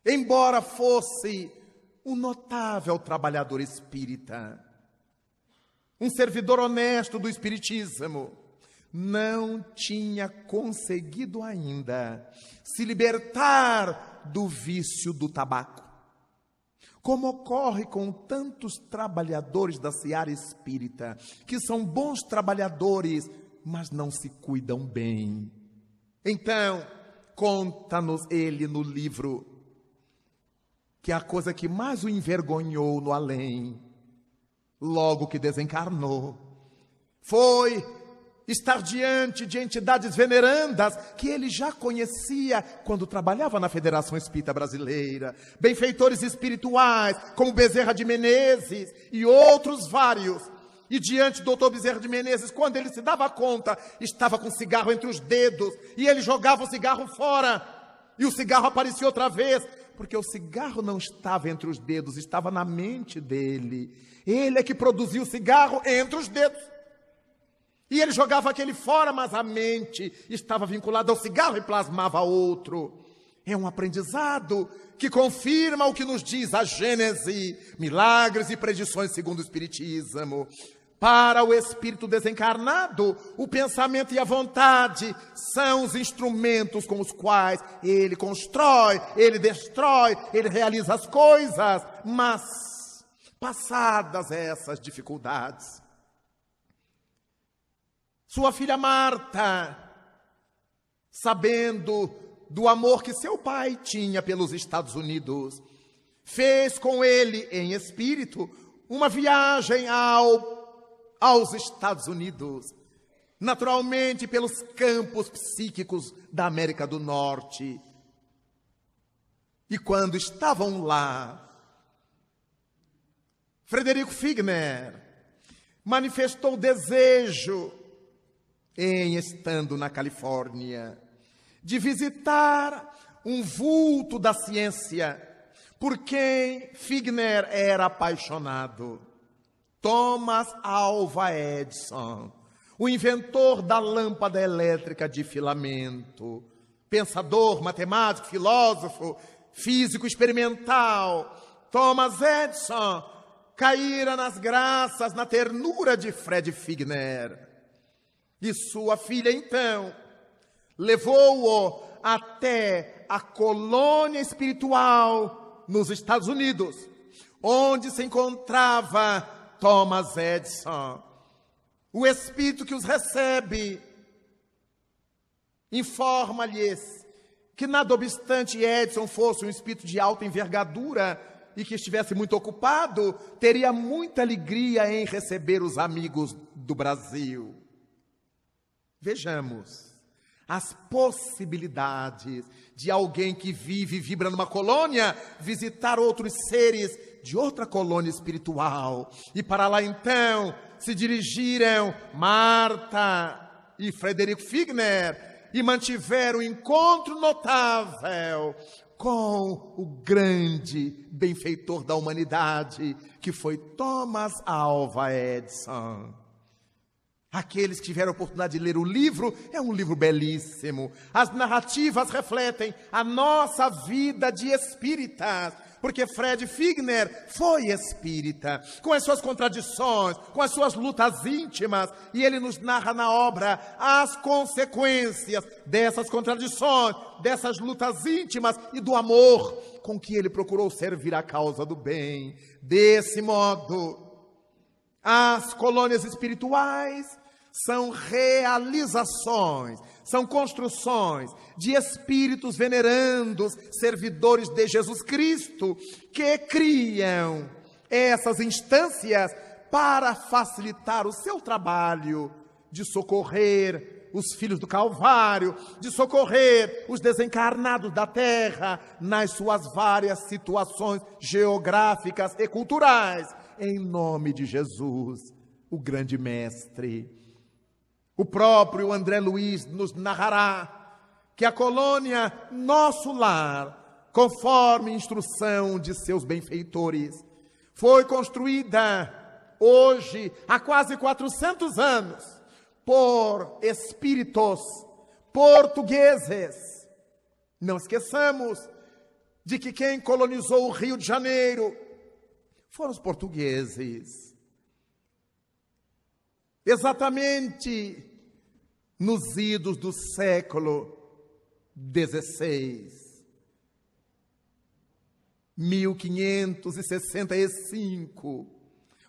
embora fosse um notável trabalhador espírita, um servidor honesto do espiritismo, não tinha conseguido ainda se libertar do vício do tabaco. Como ocorre com tantos trabalhadores da seara espírita, que são bons trabalhadores, mas não se cuidam bem. Então, conta-nos ele no livro que a coisa que mais o envergonhou no além, logo que desencarnou, foi estar diante de entidades venerandas que ele já conhecia quando trabalhava na Federação Espírita Brasileira, benfeitores espirituais como Bezerra de Menezes e outros vários. E diante do doutor Bezerra de Menezes, quando ele se dava conta, estava com o cigarro entre os dedos, e ele jogava o cigarro fora, e o cigarro aparecia outra vez, porque o cigarro não estava entre os dedos, estava na mente dele. Ele é que produziu o cigarro entre os dedos. E ele jogava aquele fora, mas a mente estava vinculada ao cigarro e plasmava outro. É um aprendizado que confirma o que nos diz a Gênese, milagres e predições segundo o Espiritismo. Para o espírito desencarnado, o pensamento e a vontade são os instrumentos com os quais ele constrói, ele destrói, ele realiza as coisas. Mas, passadas essas dificuldades, sua filha Marta, sabendo do amor que seu pai tinha pelos Estados Unidos, fez com ele, em espírito, uma viagem aos Estados Unidos, naturalmente pelos campos psíquicos da América do Norte. E quando estavam lá, Frederico Figner manifestou o desejo, em estando na Califórnia, de visitar um vulto da ciência por quem Figner era apaixonado. Thomas Alva Edison, o inventor da lâmpada elétrica de filamento, pensador, matemático, filósofo, físico experimental. Thomas Edison caíra nas graças, na ternura de Fred Figner. E sua filha, então, levou-o até a colônia espiritual nos Estados Unidos, onde se encontrava Thomas Edison. O espírito que os recebe informa-lhes que, nada obstante Edison fosse um espírito de alta envergadura e que estivesse muito ocupado, teria muita alegria em receber os amigos do Brasil. Vejamos as possibilidades de alguém que vive e vibra numa colônia visitar outros seres de outra colônia espiritual. E para lá então se dirigiram Marta e Frederico Figner e mantiveram um encontro notável com o grande benfeitor da humanidade, que foi Thomas Alva Edison. Aqueles que tiveram a oportunidade de ler o livro, é um livro belíssimo. As narrativas refletem a nossa vida de espíritas, porque Fred Figner foi espírita, com as suas contradições, com as suas lutas íntimas, e ele nos narra na obra as consequências dessas contradições, dessas lutas íntimas e do amor com que ele procurou servir a causa do bem. Desse modo, as colônias espirituais são realizações, são construções de espíritos venerandos, servidores de Jesus Cristo, que criam essas instâncias para facilitar o seu trabalho de socorrer os filhos do Calvário, de socorrer os desencarnados da terra nas suas várias situações geográficas e culturais, em nome de Jesus, o grande mestre. O próprio André Luiz nos narrará que a colônia Nosso Lar, conforme instrução de seus benfeitores, foi construída hoje, há quase 400 anos, por espíritos portugueses. Não esqueçamos de que quem colonizou o Rio de Janeiro foram os portugueses. Exatamente nos idos do século XVI, 1565,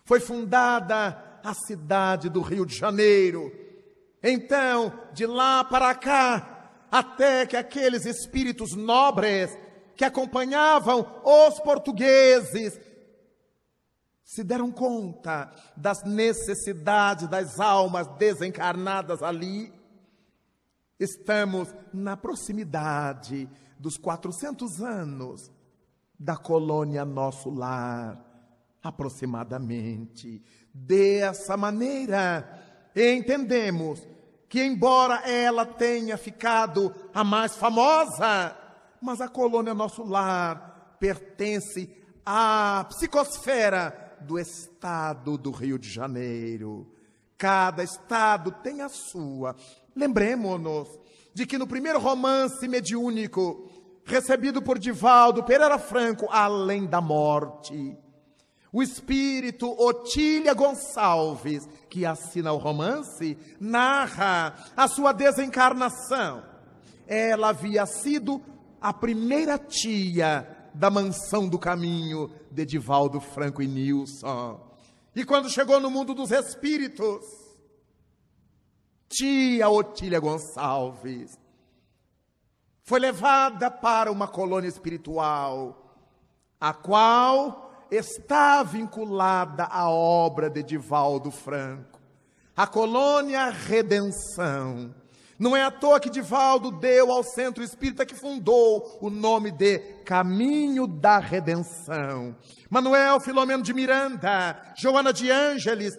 foi fundada a cidade do Rio de Janeiro. Então, de lá para cá, até que aqueles espíritos nobres que acompanhavam os portugueses se deram conta das necessidades das almas desencarnadas ali. Estamos na proximidade dos 400 anos da colônia Nosso Lar, aproximadamente. Dessa maneira, entendemos que, embora ela tenha ficado a mais famosa, mas a colônia Nosso Lar pertence à psicosfera do estado do Rio de Janeiro. Cada estado tem a sua. Lembremos-nos de que no primeiro romance mediúnico, recebido por Divaldo Pereira Franco, Além da Morte, o espírito Otília Gonçalves, que assina o romance, narra a sua desencarnação. Ela havia sido a primeira tia da Mansão do Caminho de Divaldo Franco e Nilson. E quando chegou no mundo dos espíritos, tia Otília Gonçalves foi levada para uma colônia espiritual, a qual está vinculada à obra de Divaldo Franco, a colônia Redenção. Não é à toa que Divaldo deu ao centro espírita que fundou o nome de Caminho da Redenção. Manuel Filomeno de Miranda, Joana de Ângeles,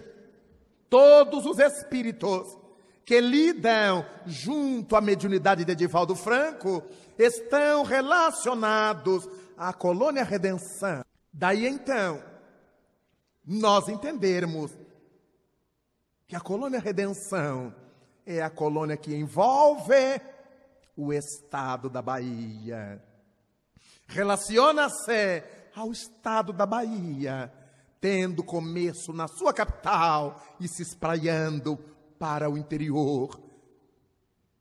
todos os espíritos que lidam junto à mediunidade de Divaldo Franco estão relacionados à colônia Redenção. Daí então, nós entendermos que a colônia Redenção é a colônia que envolve o estado da Bahia. Relaciona-se ao estado da Bahia, tendo começo na sua capital e se espraiando para o interior,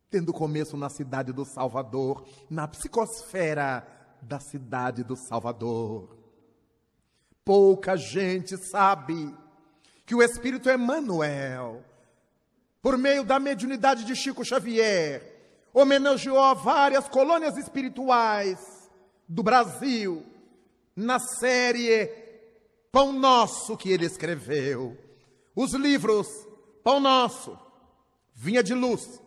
tendo começo na cidade do Salvador, na psicosfera da cidade do Salvador. Pouca gente sabe que o Espírito Emmanuel, por meio da mediunidade de Chico Xavier, homenageou várias colônias espirituais do Brasil, na série Pão Nosso que ele escreveu. Os livros Pão Nosso, Vinha de Luz,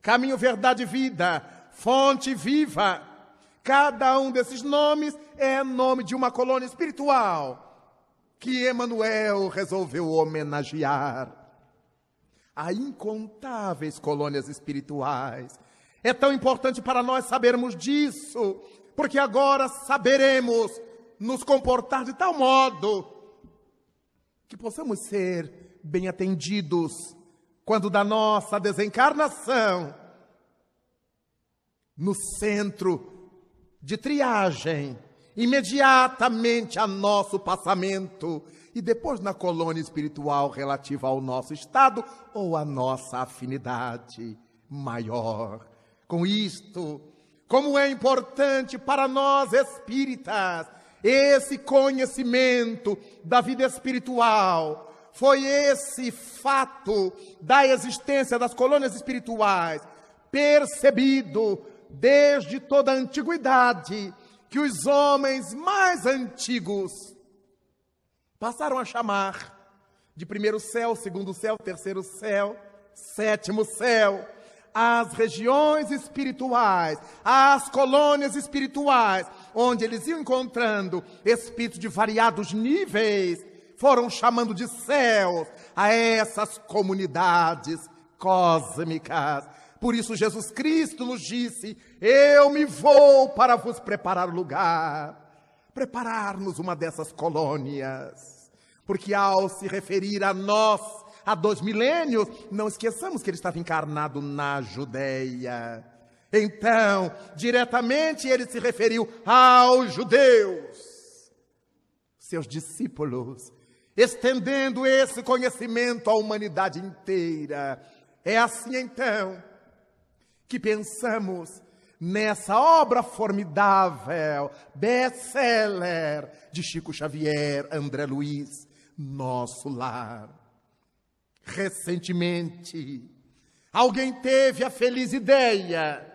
Caminho, Verdade e Vida, Fonte Viva. Cada um desses nomes é nome de uma colônia espiritual que Emmanuel resolveu homenagear. Há incontáveis colônias espirituais. É tão importante para nós sabermos disso, porque agora saberemos nos comportar de tal modo que possamos ser bem atendidos quando da nossa desencarnação, no centro de triagem, imediatamente a nosso passamento, e depois na colônia espiritual relativa ao nosso estado ou à nossa afinidade maior. Com isto, como é importante para nós espíritas esse conhecimento da vida espiritual. Foi esse fato da existência das colônias espirituais percebido desde toda a antiguidade, que os homens mais antigos passaram a chamar de primeiro céu, segundo céu, terceiro céu, sétimo céu, as regiões espirituais, as colônias espirituais, onde eles iam encontrando espíritos de variados níveis, foram chamando de céus a essas comunidades cósmicas. Por isso Jesus Cristo nos disse: eu me vou para vos preparar lugar, preparar-nos uma dessas colônias. Porque ao se referir a nós, há 2 milênios, não esqueçamos que ele estava encarnado na Judeia. Então, diretamente ele se referiu aos judeus, seus discípulos, estendendo esse conhecimento à humanidade inteira. É assim então que pensamos nessa obra formidável, best-seller de Chico Xavier, André Luiz, Nosso Lar. Recentemente, alguém teve a feliz ideia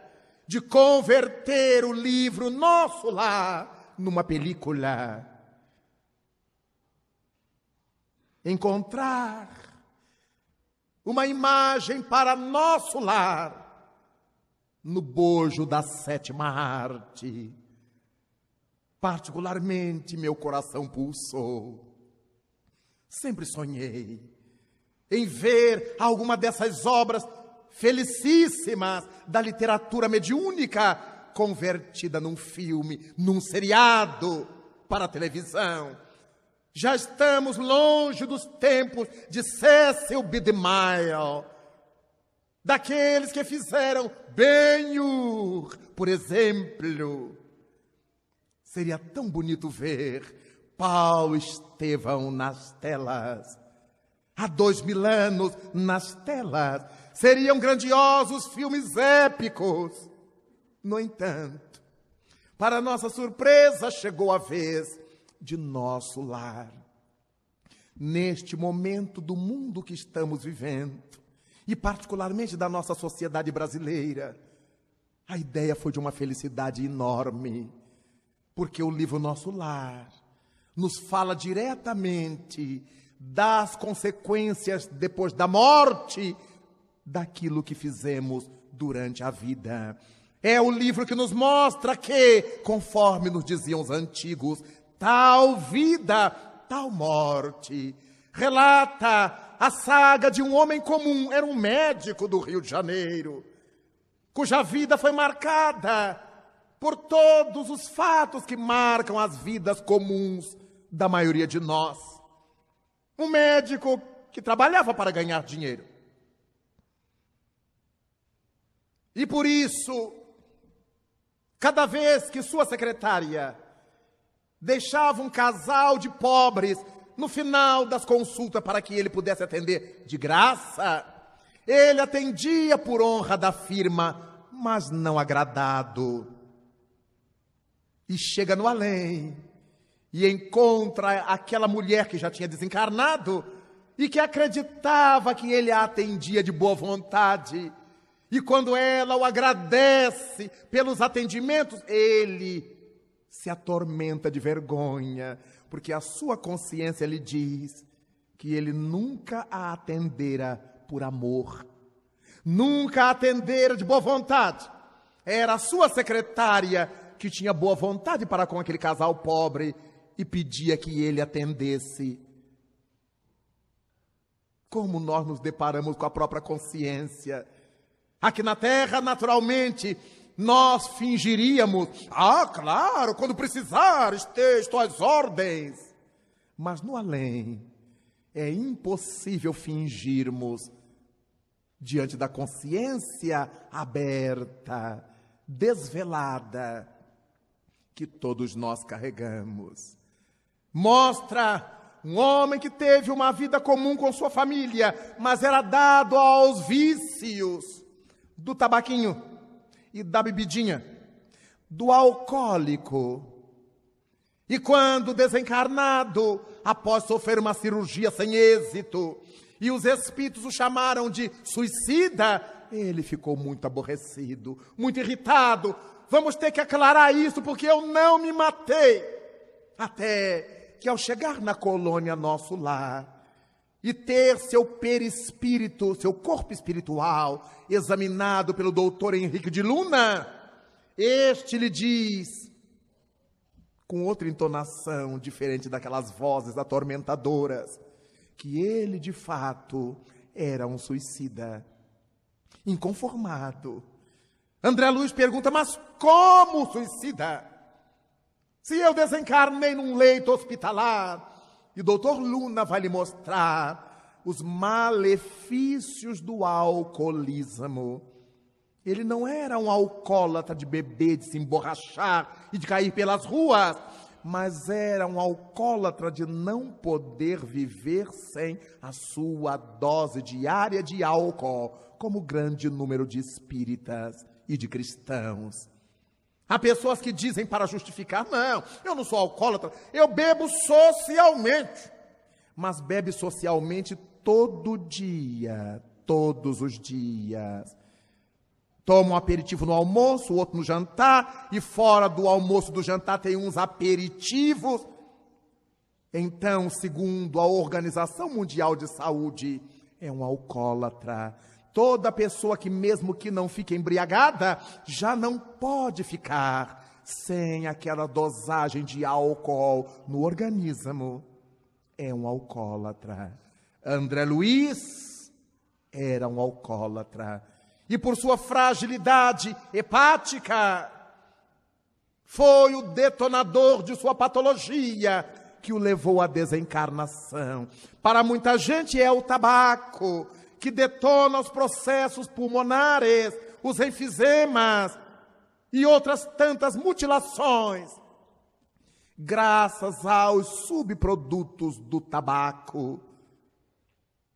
de converter o livro Nosso Lar numa película. Encontrar uma imagem para Nosso Lar no bojo da 7ª arte. Particularmente, meu coração pulsou. Sempre sonhei em ver alguma dessas obras felicíssimas da literatura mediúnica convertida num filme, num seriado para a televisão. Já estamos longe dos tempos de Cecil B. DeMille, daqueles que fizeram Ben-Hur, por exemplo. Seria tão bonito ver Paulo Estevão nas telas. Há 2000 anos nas telas. Seriam grandiosos filmes épicos. No entanto, para nossa surpresa, chegou a vez de nosso lar. Neste momento do mundo que estamos vivendo, e particularmente da nossa sociedade brasileira, a ideia foi de uma felicidade enorme, porque o livro Nosso Lar nos fala diretamente das consequências depois da morte daquilo que fizemos durante a vida. É o livro que nos mostra que, conforme nos diziam os antigos, tal vida, tal morte. Relata a saga de um homem comum, era um médico do Rio de Janeiro, cuja vida foi marcada por todos os fatos que marcam as vidas comuns da maioria de nós. Um médico que trabalhava para ganhar dinheiro. E por isso, cada vez que sua secretária deixava um casal de pobres no final das consultas para que ele pudesse atender de graça, ele atendia por honra da firma, mas não agradado. E chega no além e encontra aquela mulher que já tinha desencarnado e que acreditava que ele a atendia de boa vontade. E quando ela o agradece pelos atendimentos, ele se atormenta de vergonha, porque a sua consciência lhe diz que ele nunca a atendera por amor, nunca a atendera de boa vontade. Era a sua secretária que tinha boa vontade para com aquele casal pobre e pedia que ele atendesse. Como nós nos deparamos com a própria consciência. Aqui na Terra, naturalmente, nós fingiríamos, claro, quando precisar, estou às ordens. Mas no além, é impossível fingirmos diante da consciência aberta, desvelada, que todos nós carregamos. Mostra um homem que teve uma vida comum com sua família, mas era dado aos vícios do tabaquinho e da bebidinha, do alcoólico. E quando desencarnado, após sofrer uma cirurgia sem êxito, e os espíritos o chamaram de suicida, ele ficou muito aborrecido, muito irritado. Vamos ter que aclarar isso, porque eu não me matei. Até que ao chegar na colônia Nosso Lar, e ter seu perispírito, seu corpo espiritual, examinado pelo doutor Henrique de Luna, este lhe diz, com outra entonação diferente daquelas vozes atormentadoras, que ele de fato era um suicida, inconformado. André Luiz pergunta, mas como suicida? Se eu desencarnei num leito hospitalar. E o doutor Luna vai lhe mostrar os malefícios do alcoolismo. Ele não era um alcoólatra de beber, de se emborrachar e de cair pelas ruas, mas era um alcoólatra de não poder viver sem a sua dose diária de álcool, como grande número de espíritas e de cristãos. Há pessoas que dizem para justificar, não, eu não sou alcoólatra, eu bebo socialmente. Mas bebe socialmente todo dia, todos os dias. Toma um aperitivo no almoço, o outro no jantar, e fora do almoço e do jantar tem uns aperitivos. Então, segundo a Organização Mundial de Saúde, é um alcoólatra. Toda pessoa que, mesmo que não fique embriagada, já não pode ficar sem aquela dosagem de álcool no organismo. É um alcoólatra. André Luiz era um alcoólatra. E por sua fragilidade hepática, foi o detonador de sua patologia, que o levou à desencarnação. Para muita gente é o tabaco que detona os processos pulmonares, os enfisemas e outras tantas mutilações, graças aos subprodutos do tabaco.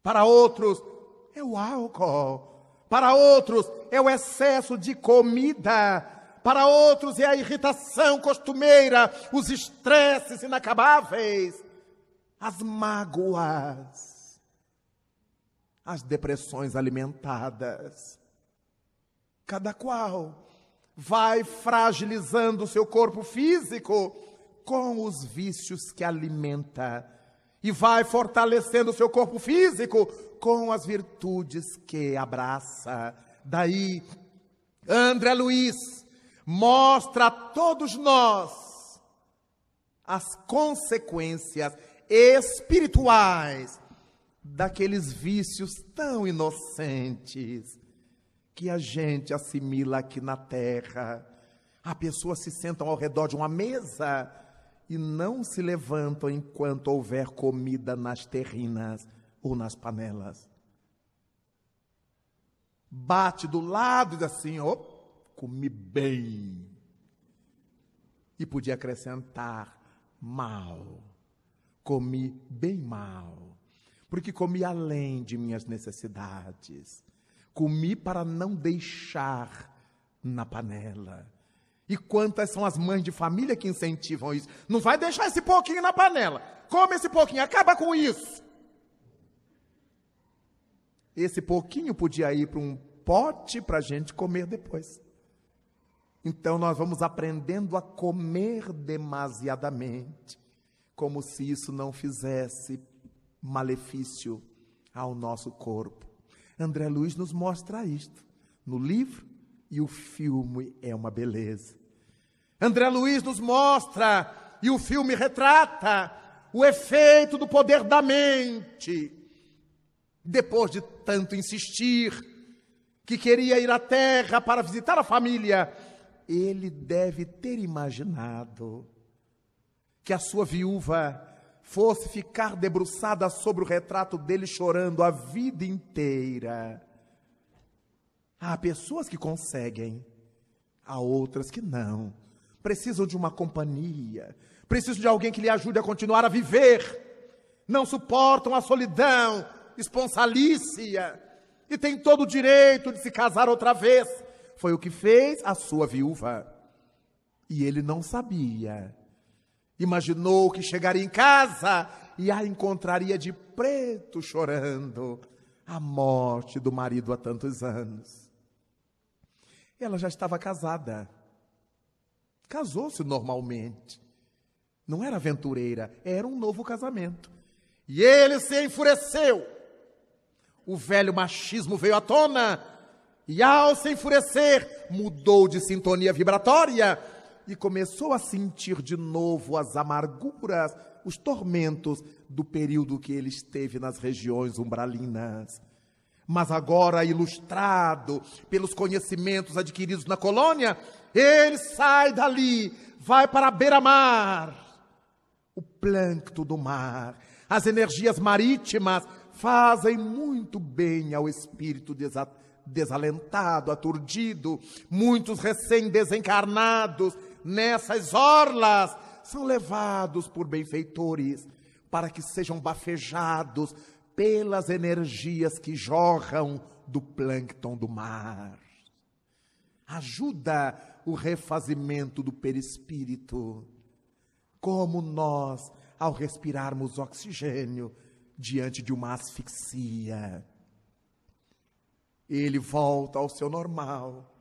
Para outros é o álcool, para outros é o excesso de comida, para outros é a irritação costumeira, os estresses inacabáveis, as mágoas, as depressões alimentadas. Cada qual vai fragilizando o seu corpo físico com os vícios que alimenta e vai fortalecendo o seu corpo físico com as virtudes que abraça. Daí, André Luiz mostra a todos nós as consequências espirituais daqueles vícios tão inocentes que a gente assimila aqui na terra. As pessoas se sentam ao redor de uma mesa e não se levantam enquanto houver comida nas terrinas ou nas panelas. Bate do lado e diz assim: oh, comi bem. E podia acrescentar: mal. Comi bem mal. Porque comi além de minhas necessidades. Comi para não deixar na panela. E quantas são as mães de família que incentivam isso? Não vai deixar esse pouquinho na panela. Come esse pouquinho, acaba com isso. Esse pouquinho podia ir para um pote para a gente comer depois. Então nós vamos aprendendo a comer demasiadamente, como se isso não fizesse malefício ao nosso corpo. André Luiz nos mostra isto no livro, e o filme é uma beleza. André Luiz nos mostra, e o filme retrata, o efeito do poder da mente. Depois de tanto insistir, que queria ir à terra para visitar a família, ele deve ter imaginado que a sua viúva fosse ficar debruçada sobre o retrato dele chorando a vida inteira. Há pessoas que conseguem, há outras que não. Precisam de uma companhia, precisam de alguém que lhe ajude a continuar a viver. Não suportam a solidão esponsalícia e têm todo o direito de se casar outra vez. Foi o que fez a sua viúva. E ele não sabia. Imaginou que chegaria em casa e a encontraria de preto chorando a morte do marido há tantos anos. Ela já estava casada. Casou-se normalmente. Não era aventureira, era um novo casamento. E ele se enfureceu. O velho machismo veio à tona. E ao se enfurecer, mudou de sintonia vibratória e começou a sentir de novo as amarguras, os tormentos do período que ele esteve nas regiões umbralinas. Mas agora, ilustrado pelos conhecimentos adquiridos na colônia, ele sai dali, vai para a beira-mar. O plâncton do mar, as energias marítimas fazem muito bem ao espírito desalentado, aturdido. Muitos recém-desencarnados nessas orlas são levados por benfeitores para que sejam bafejados pelas energias que jorram do plâncton do mar. Ajuda o refazimento do perispírito, como nós, ao respirarmos oxigênio diante de uma asfixia. Ele volta ao seu normal,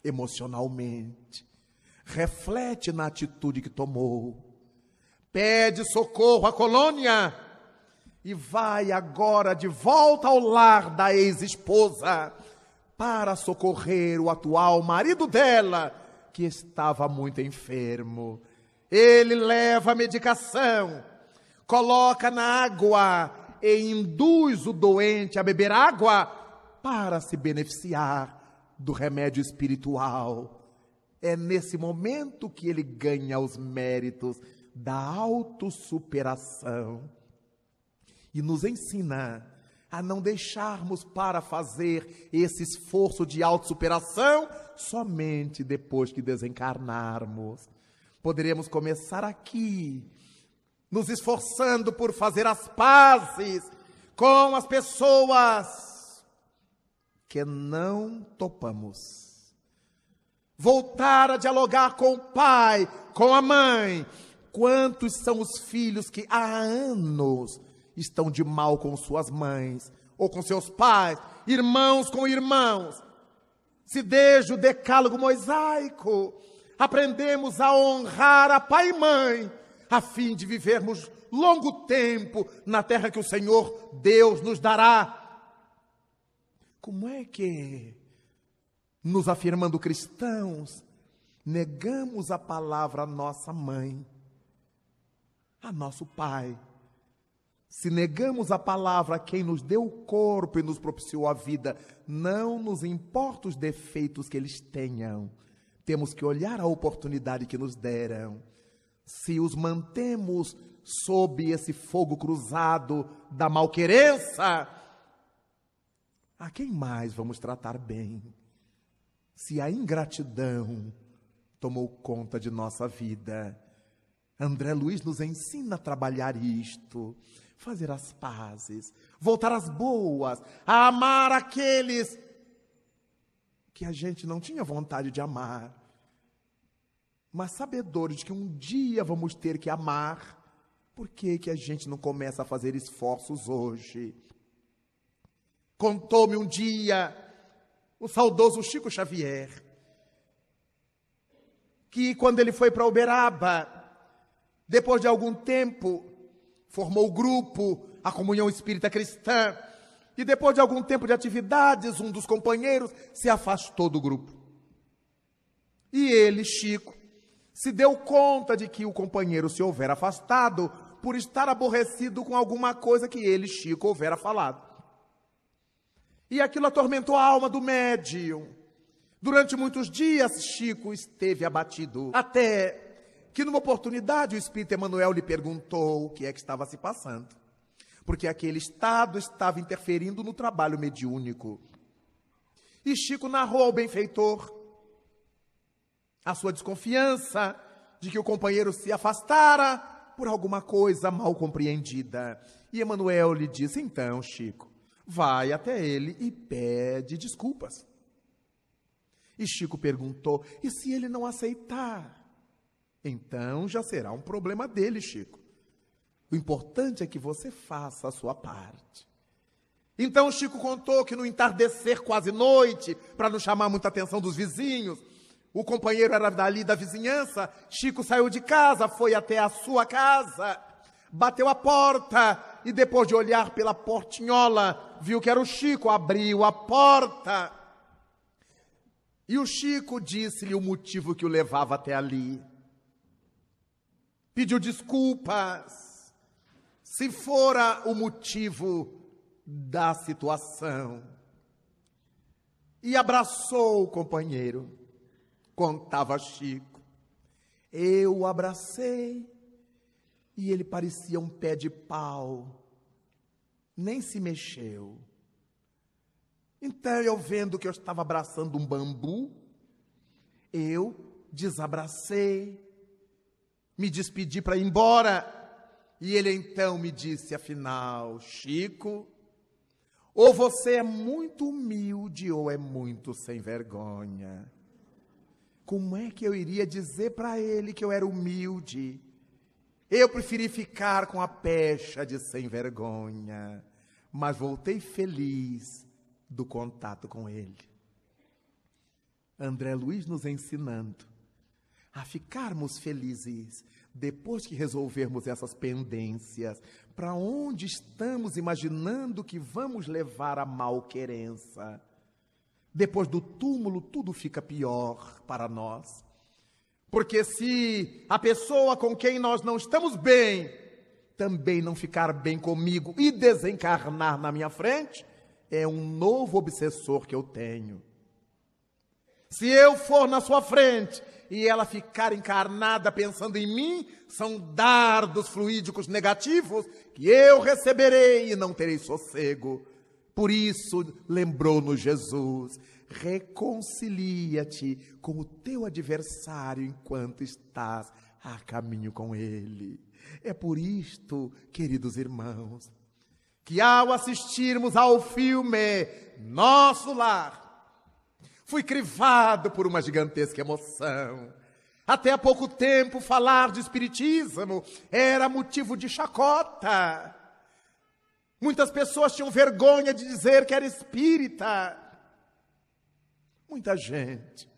emocionalmente, reflete na atitude que tomou, pede socorro à colônia e vai agora de volta ao lar da ex-esposa para socorrer o atual marido dela, que estava muito enfermo. Ele leva a medicação, coloca na água e induz o doente a beber água para se beneficiar do remédio espiritual. É nesse momento que ele ganha os méritos da autossuperação e nos ensina a não deixarmos para fazer esse esforço de autossuperação somente depois que desencarnarmos. Poderemos começar aqui, nos esforçando por fazer as pazes com as pessoas que não topamos. Voltar a dialogar com o pai, com a mãe. Quantos são os filhos que há anos estão de mal com suas mães ou com seus pais, irmãos com irmãos? Se desde o decálogo mosaico aprendemos a honrar a pai e mãe, a fim de vivermos longo tempo na terra que o Senhor Deus nos dará. Como é que, nos afirmando cristãos, negamos a palavra à nossa mãe, a nosso pai? Se negamos a palavra a quem nos deu o corpo e nos propiciou a vida, não nos importa os defeitos que eles tenham. Temos que olhar a oportunidade que nos deram. Se os mantemos sob esse fogo cruzado da malquerença, a quem mais vamos tratar bem? Se a ingratidão tomou conta de nossa vida. André Luiz nos ensina a trabalhar isto, fazer as pazes, voltar às boas, a amar aqueles que a gente não tinha vontade de amar, mas sabedores de que um dia vamos ter que amar. Por que a gente não começa a fazer esforços hoje? Contou-me um dia o saudoso Chico Xavier, que quando ele foi para Uberaba, depois de algum tempo, formou o grupo, a Comunhão Espírita Cristã, e depois de algum tempo de atividades, um dos companheiros se afastou do grupo. E ele, Chico, se deu conta de que o companheiro se houvera afastado por estar aborrecido com alguma coisa que ele, Chico, houvera falado. E aquilo atormentou a alma do médium. Durante muitos dias, Chico esteve abatido, até que numa oportunidade o espírito Emmanuel lhe perguntou o que é que estava se passando, porque aquele estado estava interferindo no trabalho mediúnico. E Chico narrou ao benfeitor a sua desconfiança de que o companheiro se afastara por alguma coisa mal compreendida. E Emmanuel lhe disse: então, Chico, vai até ele e pede desculpas. E Chico perguntou: e se ele não aceitar? Então já será um problema dele, Chico. O importante é que você faça a sua parte. Então Chico contou que no entardecer, quase noite, para não chamar muita atenção dos vizinhos, o companheiro era dali da vizinhança, Chico saiu de casa, foi até a sua casa, bateu a porta e depois de olhar pela portinhola, viu que era o Chico, abriu a porta. E o Chico disse-lhe o motivo que o levava até ali. Pediu desculpas, se fora o motivo da situação. E abraçou o companheiro. Contava Chico: eu o abracei e ele parecia um pé de pau, nem se mexeu. Então eu, vendo que eu estava abraçando um bambu, eu desabracei, me despedi para ir embora. E ele então me disse: afinal, Chico, ou você é muito humilde ou é muito sem vergonha. Como é que eu iria dizer para ele que eu era humilde? Eu preferi ficar com a pecha de sem vergonha, mas voltei feliz do contato com ele. André Luiz nos ensinando a ficarmos felizes depois que resolvermos essas pendências. Para onde estamos imaginando que vamos levar a malquerença? Depois do túmulo, tudo fica pior para nós. Porque se a pessoa com quem nós não estamos bem também não ficar bem comigo e desencarnar na minha frente, é um novo obsessor que eu tenho. Se eu for na sua frente e ela ficar encarnada pensando em mim, são dardos fluídicos negativos que eu receberei e não terei sossego. Por isso, lembrou-nos Jesus, reconcilia-te com o teu adversário enquanto estás a caminho com ele. É por isto, queridos irmãos, que ao assistirmos ao filme Nosso Lar, fui crivado por uma gigantesca emoção. Até há pouco tempo, falar de espiritismo era motivo de chacota. Muitas pessoas tinham vergonha de dizer que era espírita. Muita gente.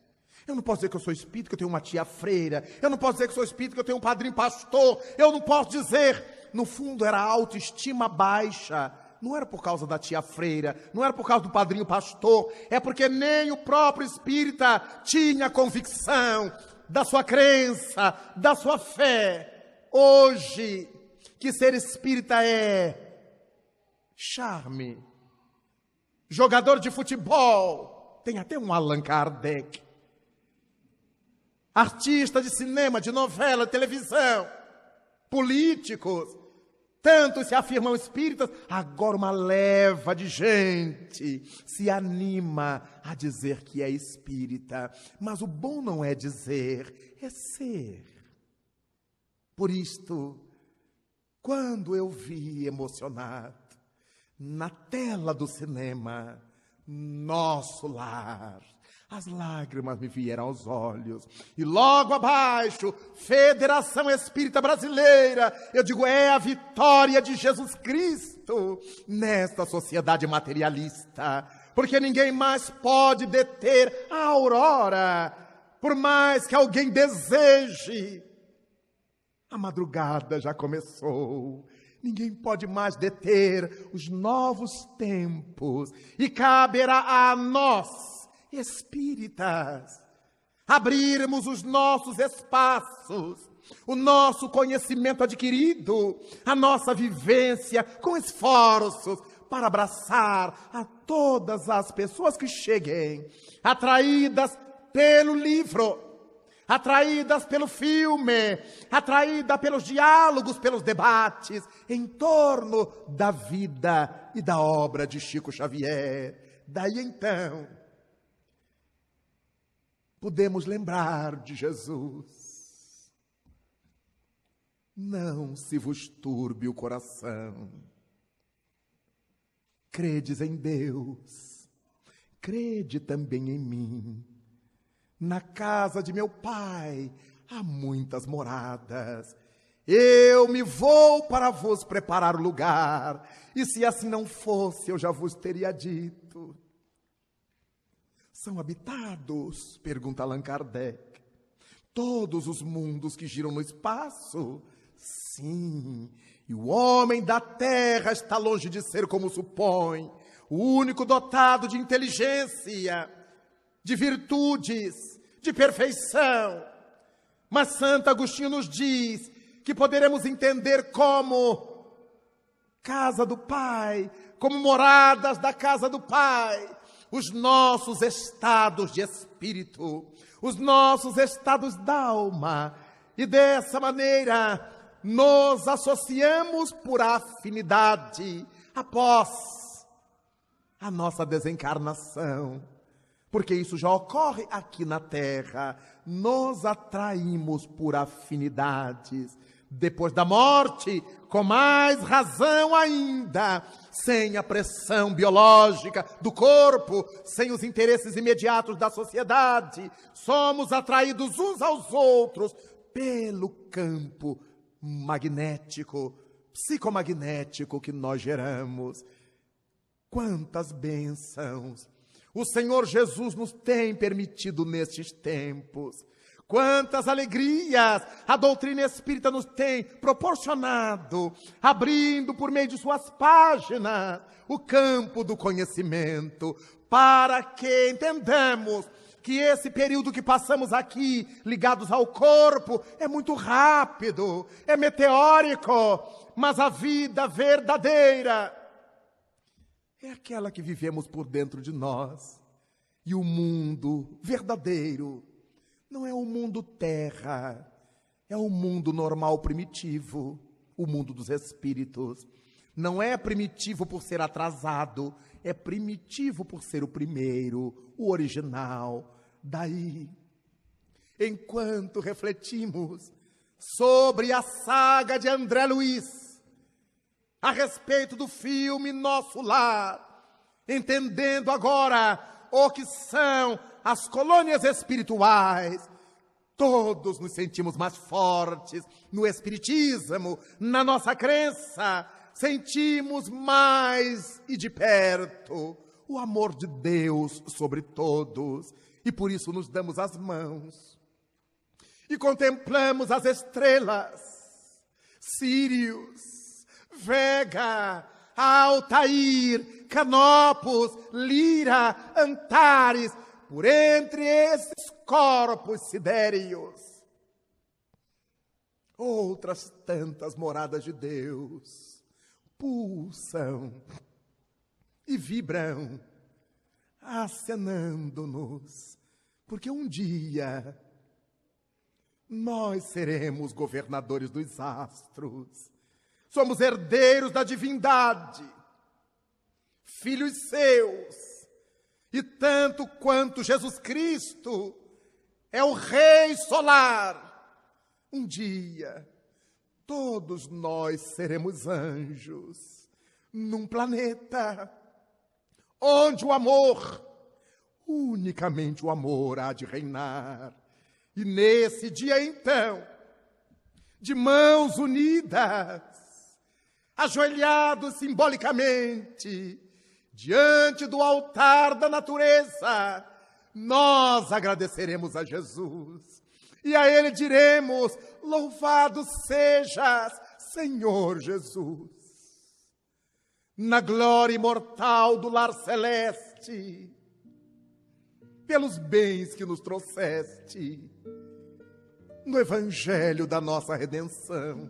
Eu não posso dizer que eu sou espírita, que eu tenho uma tia freira. Eu não posso dizer que sou espírita, que eu tenho um padrinho pastor. Eu não posso dizer. No fundo, era autoestima baixa. Não era por causa da tia freira, não era por causa do padrinho pastor, é porque nem o próprio espírita tinha convicção da sua crença, da sua fé. Hoje, que ser espírita é charme. Jogador de futebol, tem até um Allan Kardec. Artista de cinema, de novela, de televisão, políticos, tantos se afirmam espíritas, agora uma leva de gente se anima a dizer que é espírita. Mas o bom não é dizer, é ser. Por isto, quando eu vi emocionado, na tela do cinema, Nosso Lar, as lágrimas me vieram aos olhos. E logo abaixo, Federação Espírita Brasileira. Eu digo, é a vitória de Jesus Cristo nesta sociedade materialista. Porque ninguém mais pode deter a aurora, por mais que alguém deseje. A madrugada já começou. Ninguém pode mais deter os novos tempos. E caberá a nós, espíritas, abrirmos os nossos espaços, o nosso conhecimento adquirido, a nossa vivência com esforços para abraçar a todas as pessoas que cheguem, atraídas pelo livro, atraídas pelo filme, atraídas pelos diálogos, pelos debates em torno da vida e da obra de Chico Xavier. Daí então, podemos lembrar de Jesus. Não se vos turbe o coração. Credes em Deus, crede também em mim. Na casa de meu Pai há muitas moradas. Eu me vou para vos preparar o lugar. E se assim não fosse, eu já vos teria dito. São habitados? Pergunta Allan Kardec. Todos os mundos que giram no espaço? Sim. E o homem da terra está longe de ser como supõe, o único dotado de inteligência, de virtudes, de perfeição. Mas Santo Agostinho nos diz que poderemos entender como casa do Pai, como moradas da casa do Pai, os nossos estados de espírito, os nossos estados d'alma. E dessa maneira nos associamos por afinidade após a nossa desencarnação. Porque isso já ocorre aqui na Terra. Nos atraímos por afinidades. Depois da morte, com mais razão ainda, sem a pressão biológica do corpo, sem os interesses imediatos da sociedade, somos atraídos uns aos outros pelo campo magnético, psicomagnético que nós geramos. Quantas bênçãos o Senhor Jesus nos tem permitido nestes tempos. Quantas alegrias a doutrina espírita nos tem proporcionado, abrindo por meio de suas páginas o campo do conhecimento, para que entendamos que esse período que passamos aqui, ligados ao corpo, é muito rápido, é meteórico, mas a vida verdadeira é aquela que vivemos por dentro de nós. E o mundo verdadeiro não é o mundo terra, é o mundo normal primitivo, o mundo dos espíritos. Não é primitivo por ser atrasado, é primitivo por ser o primeiro, o original. Daí, enquanto refletimos sobre a saga de André Luiz, a respeito do filme Nosso Lar, entendendo agora o que são as colônias espirituais, todos nos sentimos mais fortes no espiritismo, na nossa crença, sentimos mais e de perto o amor de Deus sobre todos, e por isso nos damos as mãos e contemplamos as estrelas, Sírios, Vega, Altair, Canopus, Lira, Antares, por entre esses corpos sidéreos. Outras tantas moradas de Deus pulsam e vibram, acenando-nos, porque um dia nós seremos governadores dos astros. Somos herdeiros da divindade, filhos seus, e tanto quanto Jesus Cristo é o Rei solar, um dia todos nós seremos anjos num planeta onde o amor, unicamente o amor, há de reinar. E nesse dia então, de mãos unidas, ajoelhados simbolicamente diante do altar da natureza, nós agradeceremos a Jesus e a Ele diremos: louvado sejas, Senhor Jesus, na glória imortal do lar celeste, pelos bens que nos trouxeste no evangelho da nossa redenção,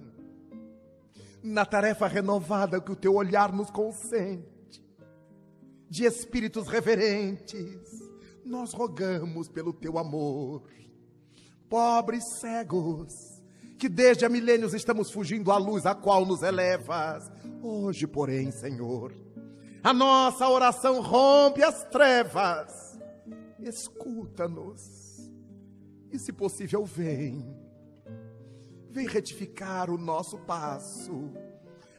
na tarefa renovada que o teu olhar nos consente, de espíritos reverentes, nós rogamos pelo teu amor. Pobres cegos, que desde há milênios estamos fugindo à luz a qual nos elevas, hoje, porém, Senhor, a nossa oração rompe as trevas. Escuta-nos e, se possível, vem retificar o nosso passo,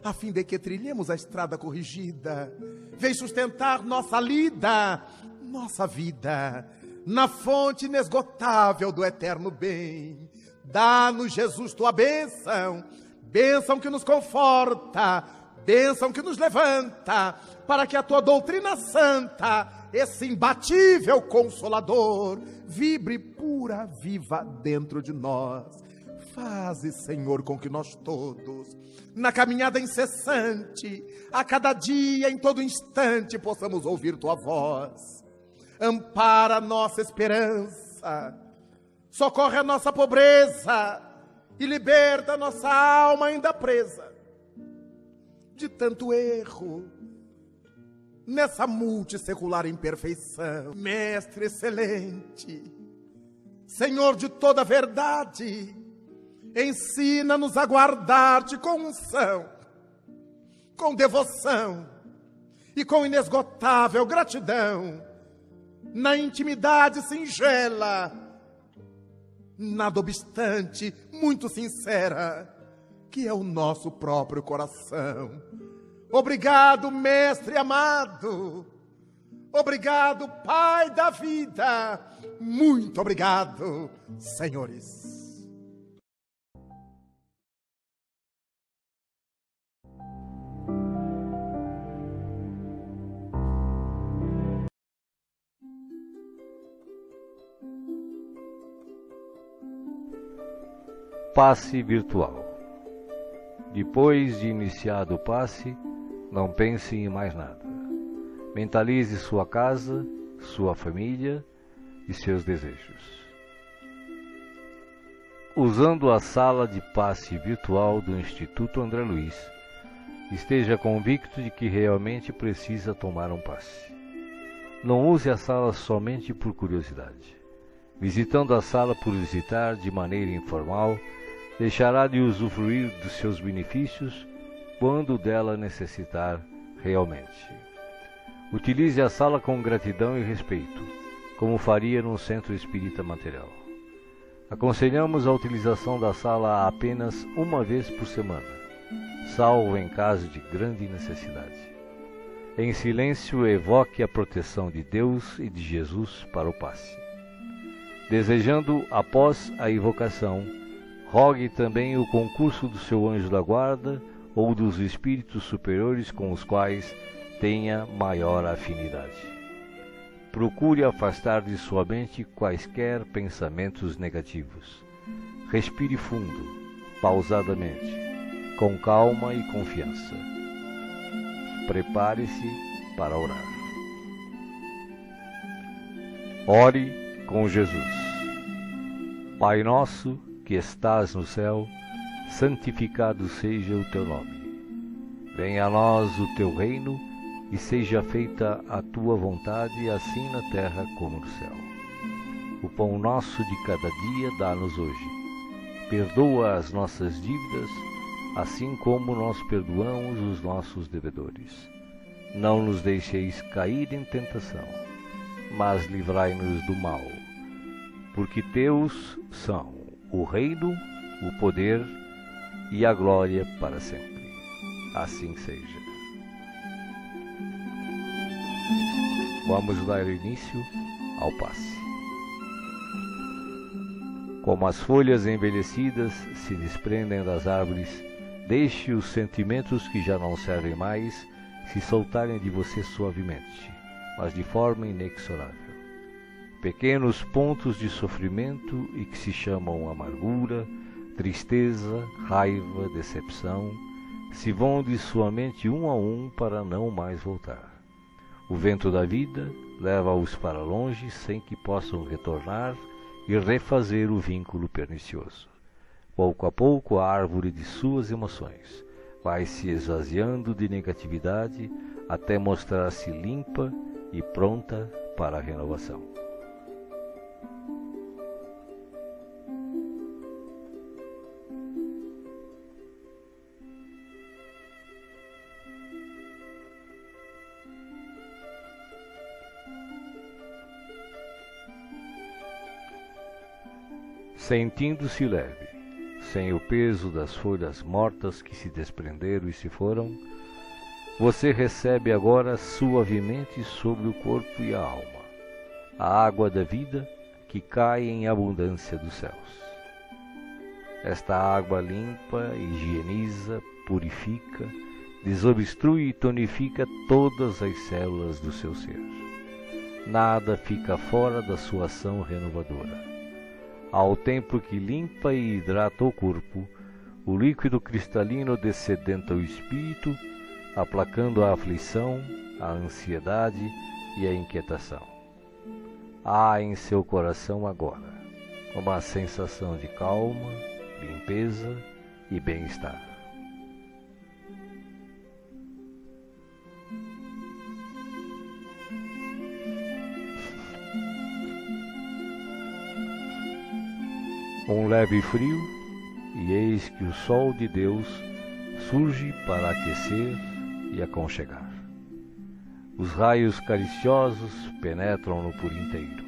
a fim de que trilhemos a estrada corrigida. Vem sustentar nossa lida, nossa vida, na fonte inesgotável do eterno bem. Dá-nos, Jesus, tua bênção, bênção que nos conforta, bênção que nos levanta, para que a tua doutrina santa, esse imbatível consolador, vibre pura, viva dentro de nós. Faze, Senhor, com que nós todos, na caminhada incessante, a cada dia, em todo instante, possamos ouvir tua voz. Ampara a nossa esperança, socorre a nossa pobreza e liberta a nossa alma ainda presa de tanto erro nessa multissecular imperfeição. Mestre excelente, Senhor de toda verdade, ensina-nos a guardar-te com unção, com devoção e com inesgotável gratidão, na intimidade singela, nada obstante, muito sincera, que é o nosso próprio coração. Obrigado, Mestre amado. Obrigado, Pai da vida. Muito obrigado, senhores. Passe virtual. Depois de iniciado o passe, não pense em mais nada. Mentalize sua casa, sua família e seus desejos. Usando a sala de passe virtual do Instituto André Luiz, esteja convicto de que realmente precisa tomar um passe. Não use a sala somente por curiosidade. Visitando a sala por visitar de maneira informal, deixará de usufruir dos seus benefícios quando dela necessitar realmente. Utilize a sala com gratidão e respeito, como faria num centro espírita material. Aconselhamos a utilização da sala apenas uma vez por semana, salvo em caso de grande necessidade. Em silêncio, evoque a proteção de Deus e de Jesus para o passe. Desejando, após a invocação, rogue também o concurso do seu anjo da guarda ou dos espíritos superiores com os quais tenha maior afinidade. Procure afastar de sua mente quaisquer pensamentos negativos. Respire fundo, pausadamente, com calma e confiança. Prepare-se para orar. Ore com Jesus. Pai nosso que estás no céu, santificado seja o teu nome. Venha a nós o teu reino e seja feita a tua vontade, assim na terra como no céu. O pão nosso de cada dia dá-nos hoje. Perdoa as nossas dívidas, assim como nós perdoamos os nossos devedores. Não nos deixeis cair em tentação, mas livrai-nos do mal. Porque teus são o reino, o poder e a glória para sempre. Assim seja. Vamos dar início ao passe. Como as folhas envelhecidas se desprendem das árvores, deixe os sentimentos que já não servem mais se soltarem de você suavemente, mas de forma inexorável. Pequenos pontos de sofrimento e que se chamam amargura, tristeza, raiva, decepção, se vão de sua mente um a um para não mais voltar. O vento da vida leva-os para longe sem que possam retornar e refazer o vínculo pernicioso. Pouco a pouco a árvore de suas emoções vai se esvaziando de negatividade até mostrar-se limpa e pronta para a renovação. Sentindo-se leve, sem o peso das folhas mortas que se desprenderam e se foram, você recebe agora suavemente sobre o corpo e a alma a água da vida que cai em abundância dos céus. Esta água limpa, higieniza, purifica, desobstrui e tonifica todas as células do seu ser. Nada fica fora da sua ação renovadora. Ao tempo que limpa e hidrata o corpo, o líquido cristalino descedenta o espírito, aplacando a aflição, a ansiedade e a inquietação. Há em seu coração agora uma sensação de calma, limpeza e bem-estar. Um leve frio, e eis que o sol de Deus surge para aquecer e aconchegar. Os raios cariciosos penetram-no por inteiro,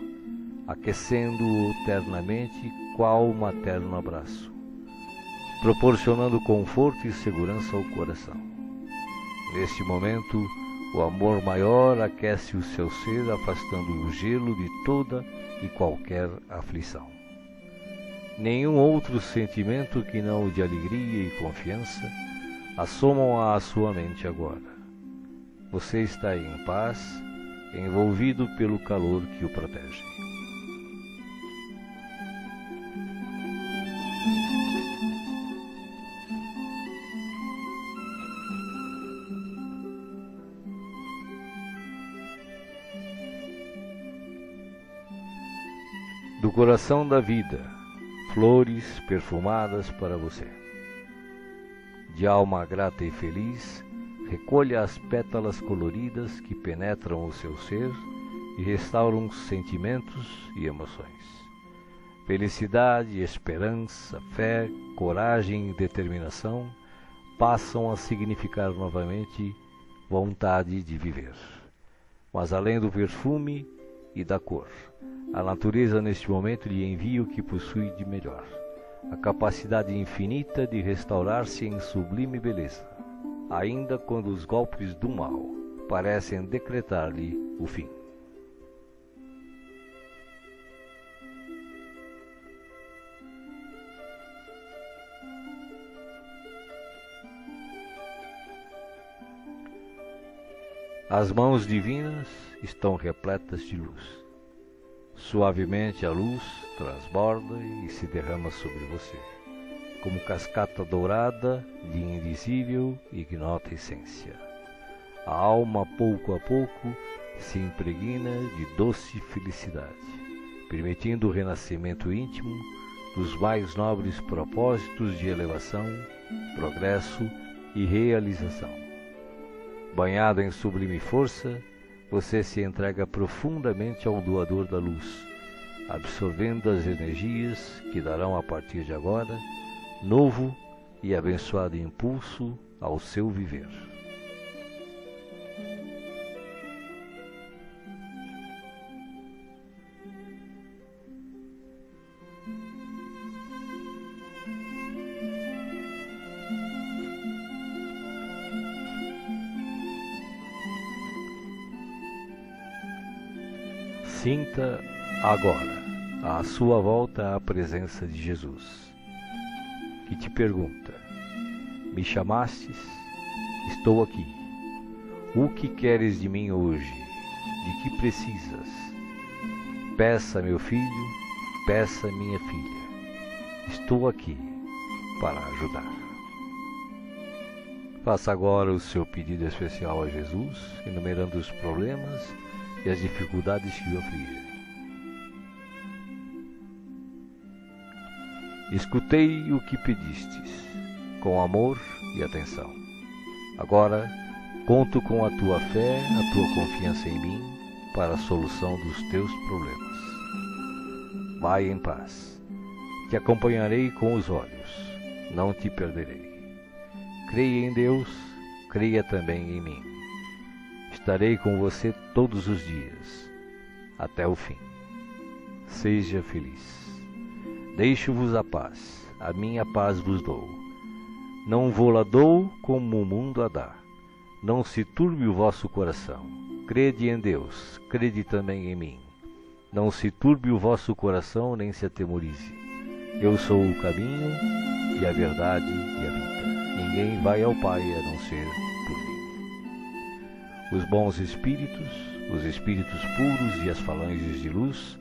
aquecendo-o ternamente qual materno abraço, proporcionando conforto e segurança ao coração. Neste momento, o amor maior aquece o seu ser, afastando o gelo de toda e qualquer aflição. Nenhum outro sentimento que não o de alegria e confiança assomam à sua mente agora. Você está em paz, envolvido pelo calor que o protege. Do coração da vida, flores perfumadas para você. De alma grata e feliz, recolha as pétalas coloridas que penetram o seu ser e restauram sentimentos e emoções. Felicidade, esperança, fé, coragem e determinação passam a significar novamente vontade de viver. Mas além do perfume e da cor, a natureza neste momento lhe envia o que possui de melhor, a capacidade infinita de restaurar-se em sublime beleza, ainda quando os golpes do mal parecem decretar-lhe o fim. As mãos divinas estão repletas de luz. Suavemente a luz transborda e se derrama sobre você, como cascata dourada de invisível e ignota essência. A alma, pouco a pouco, se impregna de doce felicidade, permitindo o renascimento íntimo dos mais nobres propósitos de elevação, progresso e realização. Banhado em sublime força, você se entrega profundamente ao doador da luz, absorvendo as energias que darão a partir de agora novo e abençoado impulso ao seu viver. Sinta agora à sua volta a presença de Jesus, que te pergunta: me chamastes? Estou aqui. O que queres de mim hoje? De que precisas? Peça, meu filho, peça, minha filha. Estou aqui para ajudar. Faça agora o seu pedido especial a Jesus, enumerando os problemas e as dificuldades que o afligem. Escutei o que pedistes, com amor e atenção. Agora, conto com a tua fé, a tua confiança em mim, para a solução dos teus problemas. Vai em paz. Te acompanharei com os olhos, não te perderei. Creia em Deus, creia também em mim. Estarei com você todos os dias, até o fim. Seja feliz. Deixo-vos a paz, a minha paz vos dou. Não vou-la dou como o mundo a dá. Não se turbe o vosso coração. Crede em Deus, crede também em mim. Não se turbe o vosso coração, nem se atemorize. Eu sou o caminho e a verdade e a vida. Ninguém vai ao Pai a não ser por mim. Os bons espíritos, os espíritos puros e as falanges de luz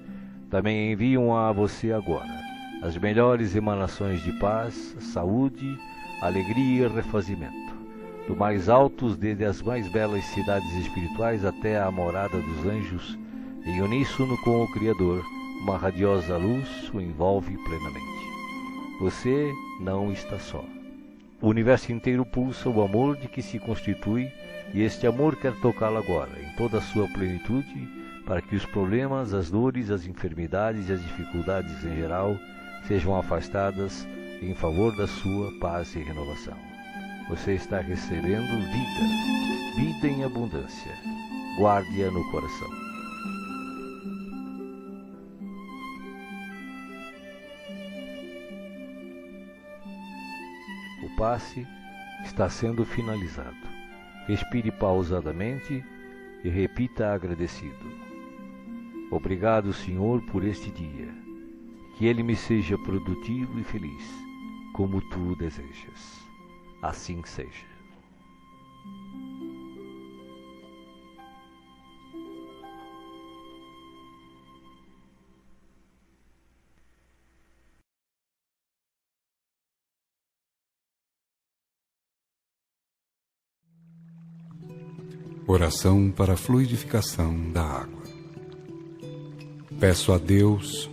também enviam a você agora as melhores emanações de paz, saúde, alegria e refazimento, do mais altos desde as mais belas cidades espirituais até a morada dos anjos, em uníssono com o Criador, uma radiosa luz o envolve plenamente. Você não está só. O universo inteiro pulsa o amor de que se constitui, e este amor quer tocá-lo agora, em toda a sua plenitude, para que os problemas, as dores, as enfermidades e as dificuldades em geral sejam afastadas em favor da sua paz e renovação. Você está recebendo vida, vida em abundância. Guarde-a no coração. O passe está sendo finalizado. Respire pausadamente e repita agradecido: obrigado, Senhor, por este dia. Que ele me seja produtivo e feliz, como tu desejas. Assim seja. Oração para a fluidificação da água. Peço a Deus,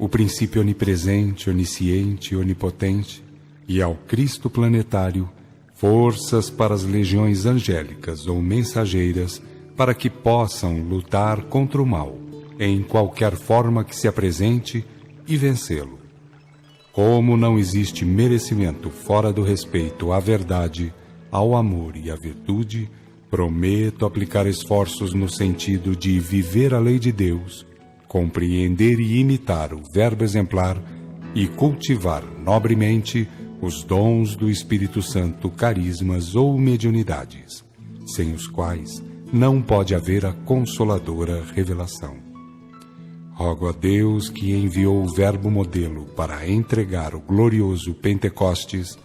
o princípio onipresente, onisciente e onipotente, e ao Cristo planetário, forças para as legiões angélicas ou mensageiras para que possam lutar contra o mal, em qualquer forma que se apresente, e vencê-lo. Como não existe merecimento fora do respeito à verdade, ao amor e à virtude, prometo aplicar esforços no sentido de viver a lei de Deus, compreender e imitar o verbo exemplar e cultivar nobremente os dons do Espírito Santo, carismas ou mediunidades, sem os quais não pode haver a consoladora revelação. Rogo a Deus, que enviou o verbo modelo para entregar o glorioso Pentecostes,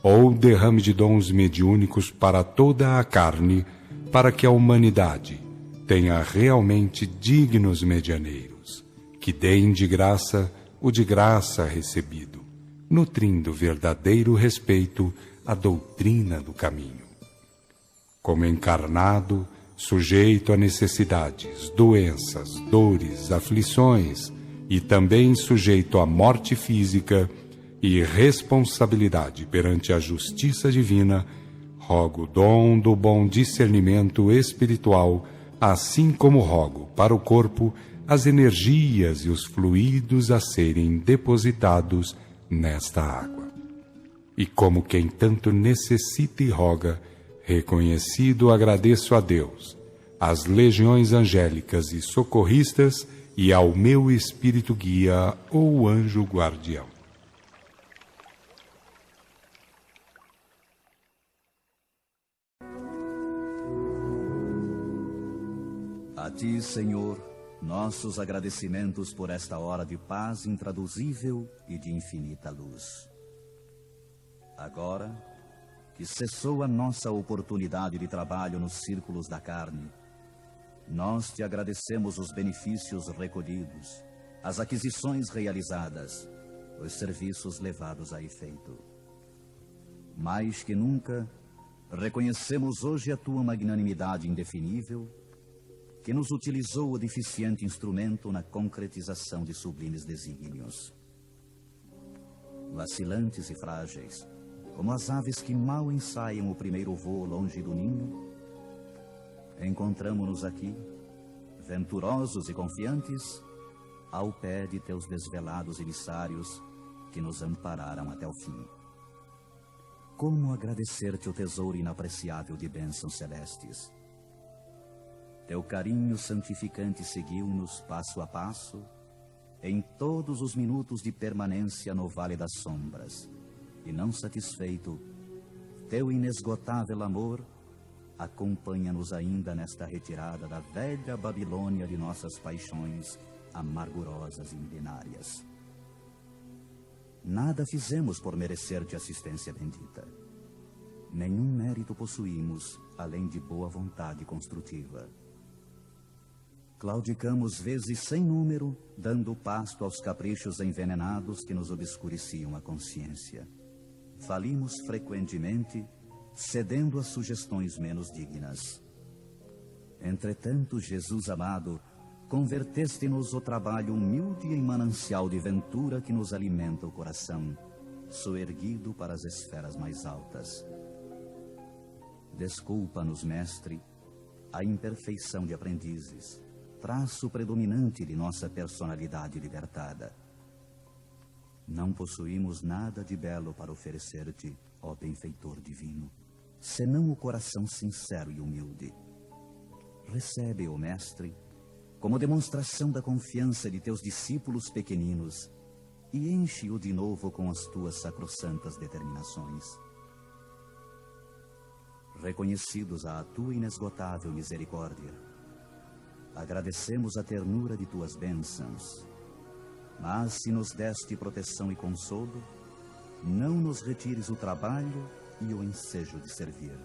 ou derrame de dons mediúnicos para toda a carne, para que a humanidade tenha realmente dignos medianeiros, que deem de graça o de graça recebido, nutrindo verdadeiro respeito à doutrina do caminho. Como encarnado, sujeito a necessidades, doenças, dores, aflições, e também sujeito à morte física e responsabilidade perante a justiça divina, rogo o dom do bom discernimento espiritual, assim como rogo para o corpo as energias e os fluidos a serem depositados nesta água. E como quem tanto necessita e roga, reconhecido agradeço a Deus, às legiões angélicas e socorristas e ao meu espírito guia ou anjo guardião. A ti, Senhor, nossos agradecimentos por esta hora de paz intraduzível e de infinita luz. Agora que cessou a nossa oportunidade de trabalho nos círculos da carne, nós te agradecemos os benefícios recolhidos, as aquisições realizadas, os serviços levados a efeito. Mais que nunca, reconhecemos hoje a tua magnanimidade indefinível, que nos utilizou o deficiente instrumento na concretização de sublimes desígnios. Vacilantes e frágeis, como as aves que mal ensaiam o primeiro voo longe do ninho, encontramo-nos aqui, venturosos e confiantes, ao pé de teus desvelados emissários que nos ampararam até o fim. Como agradecer-te o tesouro inapreciável de bênçãos celestes? Teu carinho santificante seguiu-nos passo a passo, em todos os minutos de permanência no Vale das Sombras, e não satisfeito, teu inesgotável amor acompanha-nos ainda nesta retirada da velha Babilônia de nossas paixões amargurosas e milenárias. Nada fizemos por merecer-te assistência bendita. Nenhum mérito possuímos, além de boa vontade construtiva. Claudicamos vezes sem número, dando pasto aos caprichos envenenados que nos obscureciam a consciência. Falimos frequentemente, cedendo a sugestões menos dignas. Entretanto, Jesus amado, converteste-nos o trabalho humilde em manancial de ventura que nos alimenta o coração, soerguido para as esferas mais altas. Desculpa-nos, Mestre, a imperfeição de aprendizes, traço predominante de nossa personalidade libertada. Não possuímos nada de belo para oferecer-te, ó benfeitor divino, senão o coração sincero e humilde. Recebe-o, Mestre, como demonstração da confiança de teus discípulos pequeninos, e enche-o de novo com as tuas sacrossantas determinações. Reconhecidos à tua inesgotável misericórdia, agradecemos a ternura de tuas bênçãos, mas se nos deste proteção e consolo, não nos retires o trabalho e o ensejo de servir.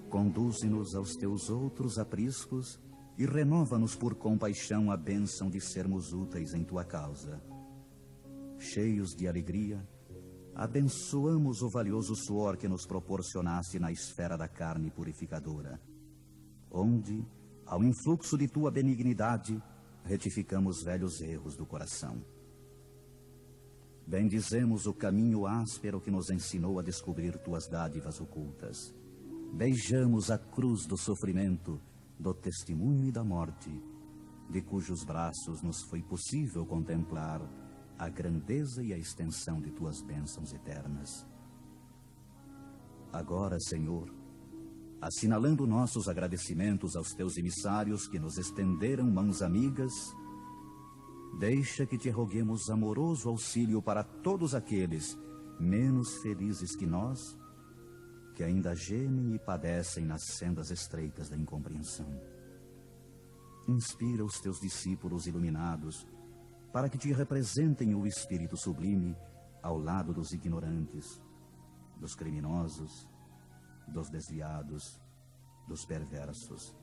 Conduze-nos aos teus outros apriscos e renova-nos por compaixão a bênção de sermos úteis em tua causa. Cheios de alegria, abençoamos o valioso suor que nos proporcionaste na esfera da carne purificadora, onde, ao influxo de tua benignidade, retificamos velhos erros do coração. Bendizemos o caminho áspero que nos ensinou a descobrir tuas dádivas ocultas, beijamos a cruz do sofrimento, do testemunho e da morte, de cujos braços nos foi possível contemplar a grandeza e a extensão de tuas bênçãos eternas. Agora, Senhor, assinalando nossos agradecimentos aos teus emissários que nos estenderam mãos amigas, deixa que te roguemos amoroso auxílio para todos aqueles menos felizes que nós, que ainda gemem e padecem nas sendas estreitas da incompreensão. Inspira os teus discípulos iluminados para que te representem o Espírito sublime ao lado dos ignorantes, dos criminosos, dos desviados, dos perversos.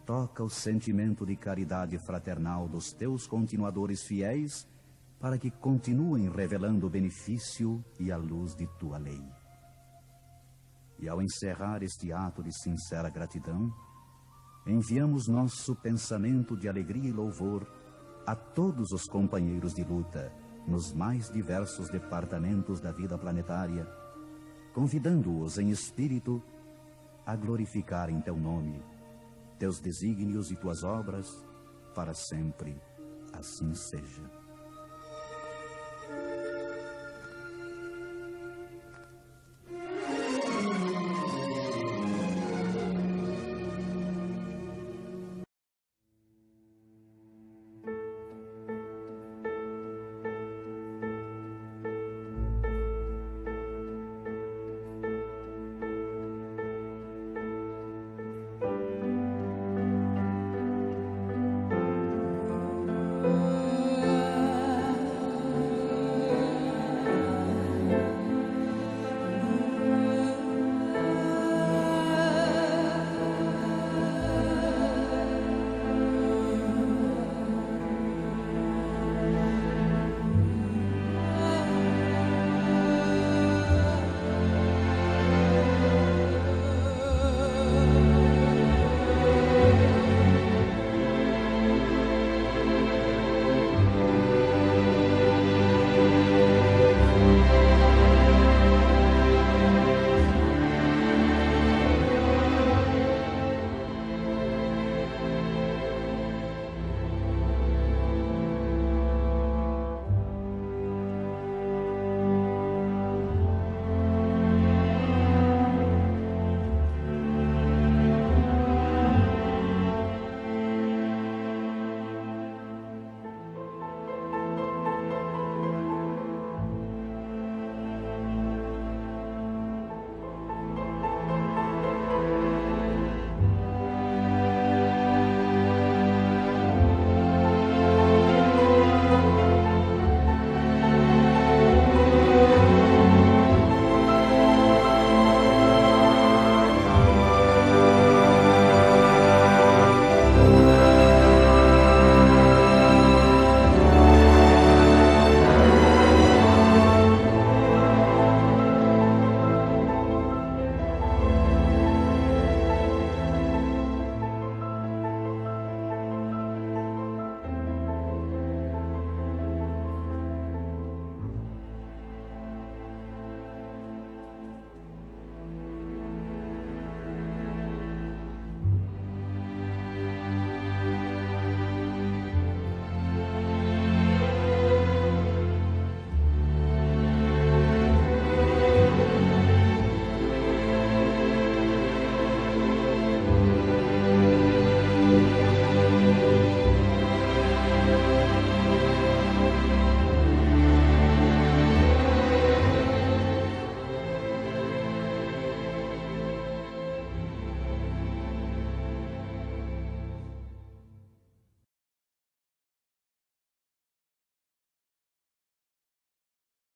Toca o sentimento de caridade fraternal dos teus continuadores fiéis para que continuem revelando o benefício e a luz de tua lei. E ao encerrar este ato de sincera gratidão, enviamos nosso pensamento de alegria e louvor a todos os companheiros de luta nos mais diversos departamentos da vida planetária, convidando-os em espírito a glorificarem teu nome, teus desígnios e tuas obras, para sempre assim seja.